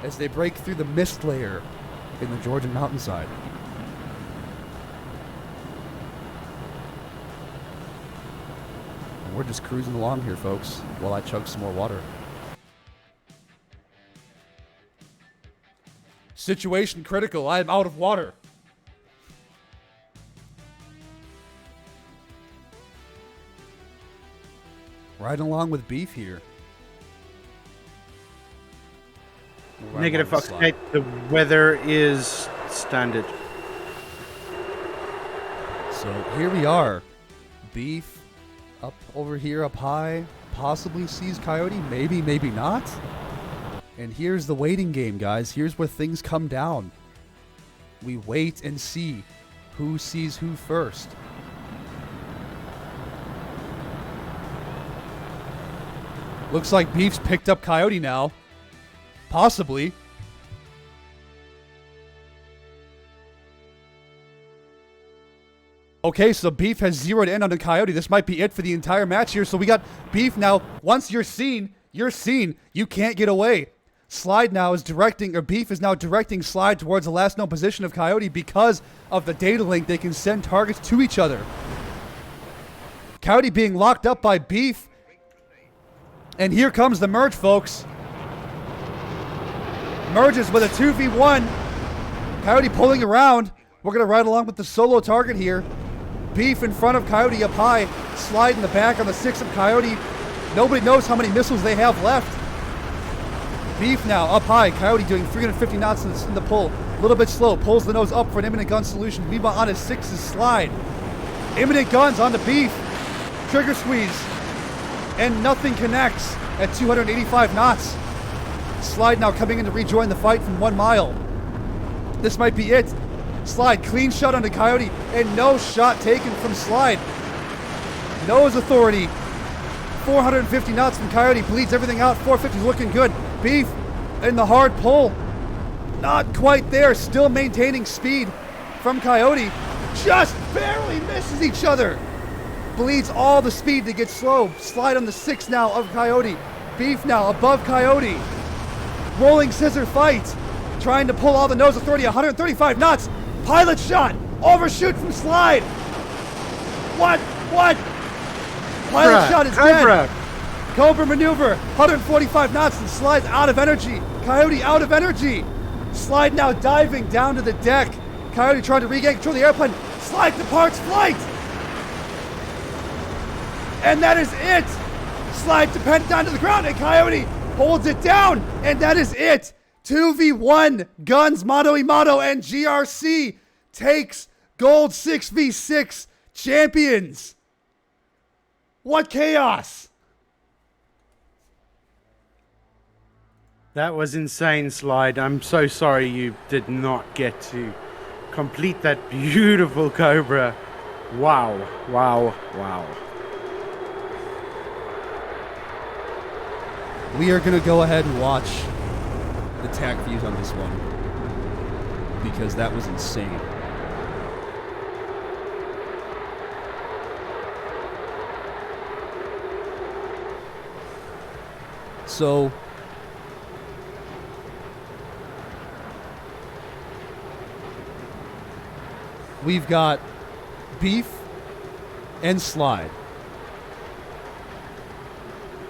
as they break through the mist layer in the Georgian mountainside. We're just cruising along here, folks, while I chug some more water. Situation critical. I am out of water. Riding along with Beef here. Right Negative along Fox the 8, the weather is standard. So here we are. Beef up over here, up high. Possibly sees Coyote. Maybe, maybe not. And here's the waiting game, guys. Here's where things come down. We wait and see who sees who first. Looks like Beef's picked up Coyote now. Possibly. Okay, so Beef has zeroed in on the Coyote. This might be it for the entire match here. So we got Beef now. Once you're seen, you're seen. You can't get away. Slide now is directing, or Beef is now directing Slide towards the last known position of Coyote because of the data link. They can send targets to each other. Coyote being locked up by Beef. And here comes the merge, folks. Merges with a 2v1. Coyote pulling around. We're going to ride along with the solo target here. Beef in front of Coyote up high. Slide in the back on the 6 of Coyote. Nobody knows how many missiles they have left. Beef now up high. Coyote doing 350 knots in the pull. A little bit slow. Pulls the nose up for an imminent gun solution. Meanwhile on his 6's Slide. Imminent guns on the Beef. Trigger squeeze. And nothing connects at 285 knots. Slide now coming in to rejoin the fight from 1 mile. This might be it. Slide, clean shot onto Coyote, and no shot taken from Slide. Nose authority. 450 knots from Coyote, bleeds everything out. 450 looking good. Beef in the hard pull. Not quite there, still maintaining speed from Coyote. Just barely misses each other. Bleeds all the speed to get slow. Slide on the 6 now of Coyote. Beef now above Coyote. Rolling scissor fight. Trying to pull all the nose authority. 135 knots. Pilot shot. Overshoot from Slide. What? Pilot shot is dead. Cobra maneuver. 145 knots and Slide's out of energy. Coyote out of energy. Slide now diving down to the deck. Coyote trying to regain control of the airplane. Slide departs flight. And that is it. Slide dependent down to the ground and Coyote holds it down. And that is it. 2v1. Guns, Moto Imato, and GRC takes gold 6v6 champions. What chaos. That was insane, Slide. I'm so sorry you did not get to complete that beautiful Cobra. Wow. We are going to go ahead and watch the tac views on this one because that was insane. So we've got Beef and Slide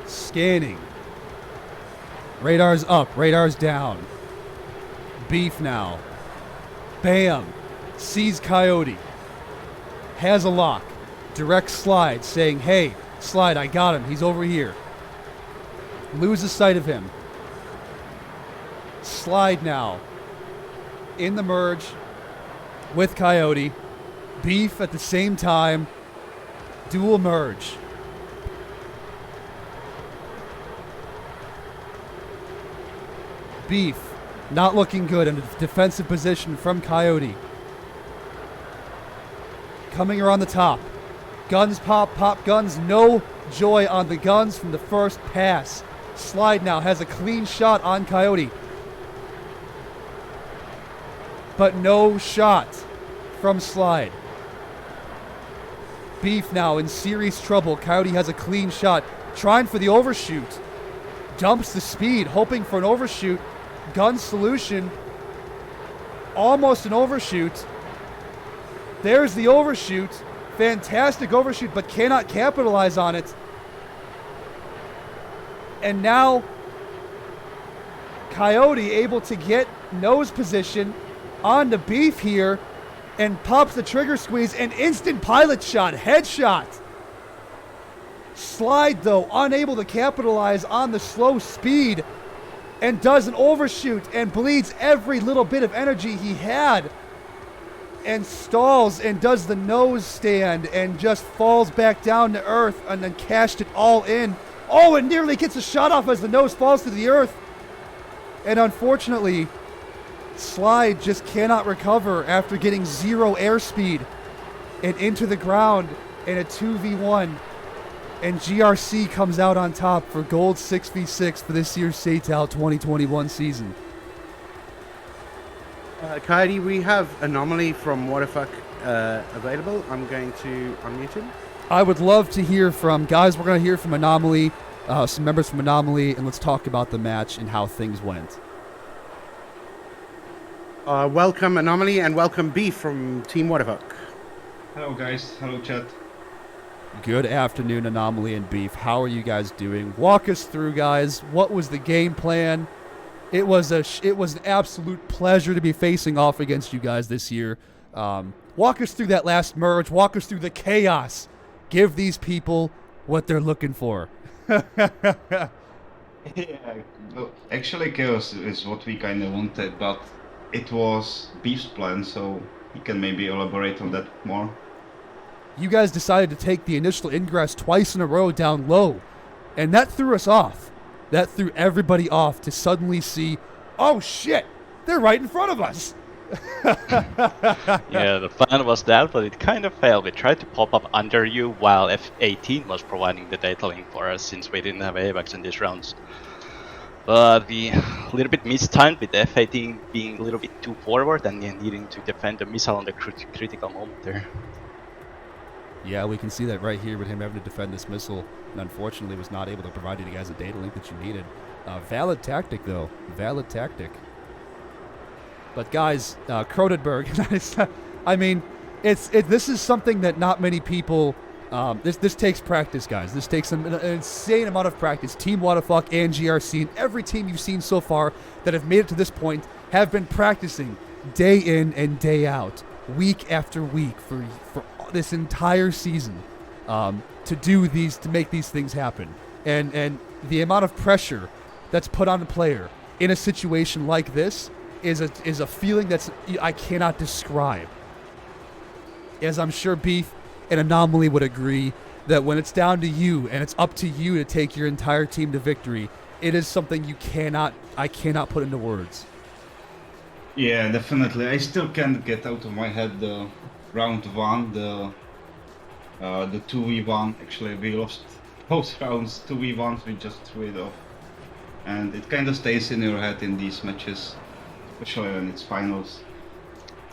scanning. Radar's up, radar's down. Beef now. Bam. Sees Coyote. Has a lock. Directs Slide, saying, hey, Slide, I got him. He's over here. Loses sight of him. Slide now. In the merge with Coyote. Beef at the same time. Dual merge. Beef not looking good in a defensive position from Coyote. Coming around the top. Guns pop guns. No joy on the guns from the first pass. Slide now has a clean shot on Coyote. But no shot from Slide. Beef now in serious trouble. Coyote has a clean shot. Trying for the overshoot. Dumps the speed, hoping for an overshoot. Gun solution. Almost an overshoot. There's the overshoot. Fantastic overshoot, but cannot capitalize on it. And now Coyote able to get nose position on the Beef here and pops the trigger squeeze and instant pilot shot, headshot. Slide, though, unable to capitalize on the slow speed and does an overshoot and bleeds every little bit of energy he had and stalls and does the nose stand and just falls back down to earth and then cashed it all in. Oh, and nearly gets a shot off as the nose falls to the earth. And unfortunately, Slide just cannot recover after getting 0 airspeed and into the ground in a 2v1. And GRC comes out on top for gold 6v6 for this year's SATAL 2021 season. Coyote, we have Anomaly from Waterfuck available. I'm going to unmute him. I would love to hear from, guys, we're going to hear from Anomaly, some members from Anomaly, and let's talk about the match and how things went. Welcome Anomaly and welcome Beef from Team Waterfuck. Hello guys, hello chat. Good afternoon, Anomaly and Beef. How are you guys doing? Walk us through, guys. What was the game plan? It was an absolute pleasure to be facing off against you guys this year. Walk us through that last merge. Walk us through the chaos. Give these people what they're looking for. Yeah, well, actually chaos is what we kind of wanted, but it was Beef's plan, so he can maybe elaborate on that more. You guys decided to take the initial ingress twice in a row down low, and that threw us off. That threw everybody off to suddenly see, oh shit, they're right in front of us. Yeah, the plan was that, but it kind of failed. We tried to pop up under you while F-18 was providing the data link for us, since we didn't have AVAX in these rounds. But we a little bit mistimed with F-18 being a little bit too forward and needing to defend the missile on the critical moment there. Yeah, we can see that right here with him having to defend this missile, and unfortunately was not able to provide you guys a data link that you needed. Valid tactic, though. Valid tactic. But guys, Cronenberg, I mean, this is something that not many people. This takes practice, guys. This takes an insane amount of practice. Team Waterfuck and GRC and every team you've seen so far that have made it to this point have been practicing day in and day out, week after week for this entire season to make these things happen. And the amount of pressure that's put on the player in a situation like this is a feeling I cannot describe. As I'm sure Beef and Anomaly would agree, that when it's down to you and it's up to you to take your entire team to victory, it is something I cannot put into words. Yeah, definitely. I still can't get out of my head the round 1, the 2v1. Actually, we lost both rounds, 2v1s, we just threw it off. And it kind of stays in your head in these matches, especially when it's finals.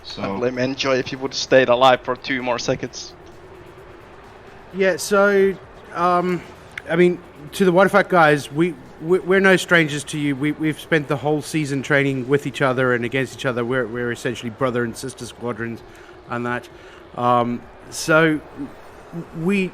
So I blame Enjoy if he would have stayed alive for 2 more seconds. Yeah, so, I mean, to the Waterfuck guys, we're no strangers to you. We've spent the whole season training with each other and against each other. We're essentially brother and sister squadrons and that. So we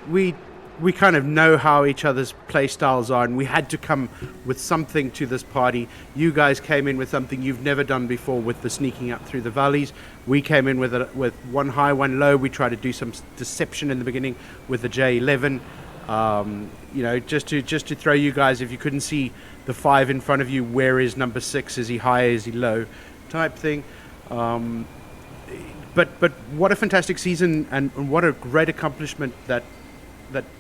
kind of know how each other's play styles are, and we had to come with something to this party. You guys came in with something you've never done before with the sneaking up through the valleys. We came in with one high, one low. We tried to do some deception in the beginning with the J11. You know, just to throw you guys, if you couldn't see the 5 in front of you, where is number 6? Is he high? Is he low? Type thing. But what a fantastic season, and what a great accomplishment that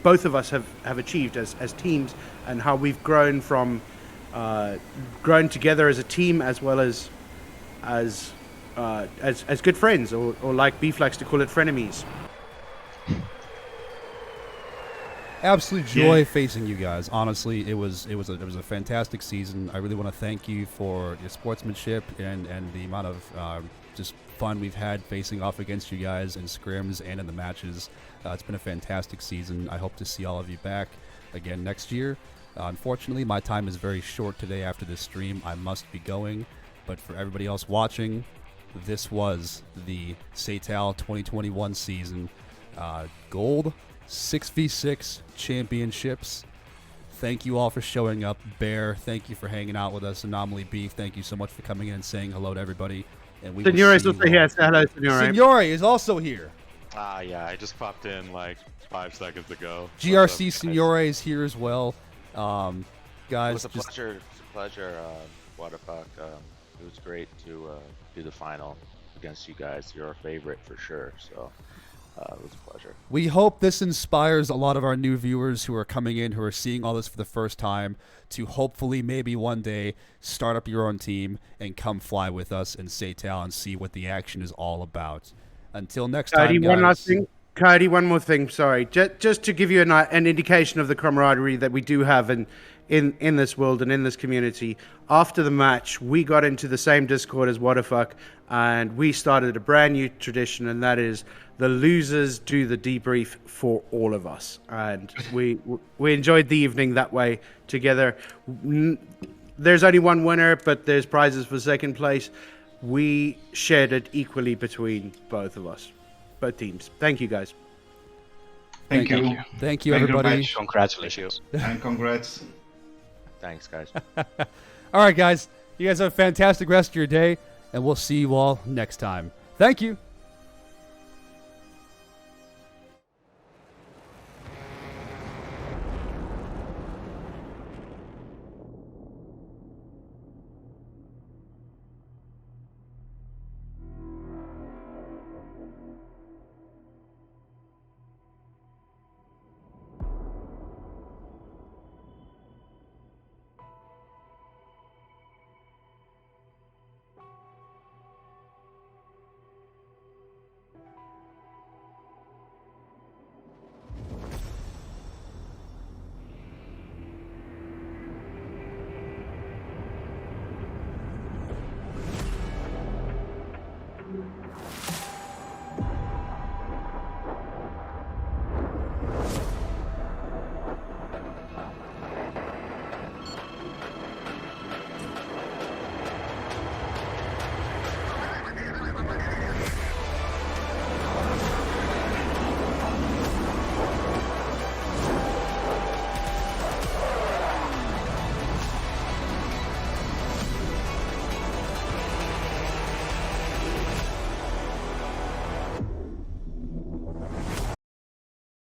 both of us have achieved as teams, and how we've grown together as a team, as well as good friends, or like Beef likes to call it, frenemies. Absolute joy facing you guys. Honestly, it was a fantastic season. I really want to thank you for your sportsmanship and the amount of just fun we've had facing off against you guys in scrims and in the matches. It's been a fantastic season. I hope to see all of you back again next year. Unfortunately, my time is very short today after this stream. I must be going. But for everybody else watching, this was the SATAL 2021 season. Gold 6v6 championships. thank you all for showing up. Bear, thank you for hanging out with us. Anomaly Beef, thank you so much for coming in and saying hello to everybody. And we will Signore is see you also here. all. Say hello, Signore. Signore is also here. Yeah, I just popped in like 5 seconds ago. GRC What's up, guys? Signore is here as well. It Guys, was a just pleasure. It's a pleasure. What the fuck? It was great to do the final against you guys. You're a favorite for sure. So it was a pleasure. we hope this inspires a lot of our new viewers who are coming in, who are seeing all this for the first time, to hopefully maybe one day start up your own team and come fly with us in Seytal and see what the action is all about. Until next Cody, time, guys. one last thing. Cody, one more thing. Sorry, just to give you an indication of the camaraderie that we do have in this world and in this community. After the match, we got into the same Discord as What the Fuck, and we started a brand new tradition, and that is the losers do the debrief for all of us, and we enjoyed the evening that way together. There's only one winner, but there's prizes for second place. We shared it equally between both of us, both teams. Thank you, guys. Thank you. Thank you, Thank you everybody. very much. Congratulations. And congrats. Thanks, guys. All right, guys. You guys have a fantastic rest of your day, and we'll see you all next time. Thank you.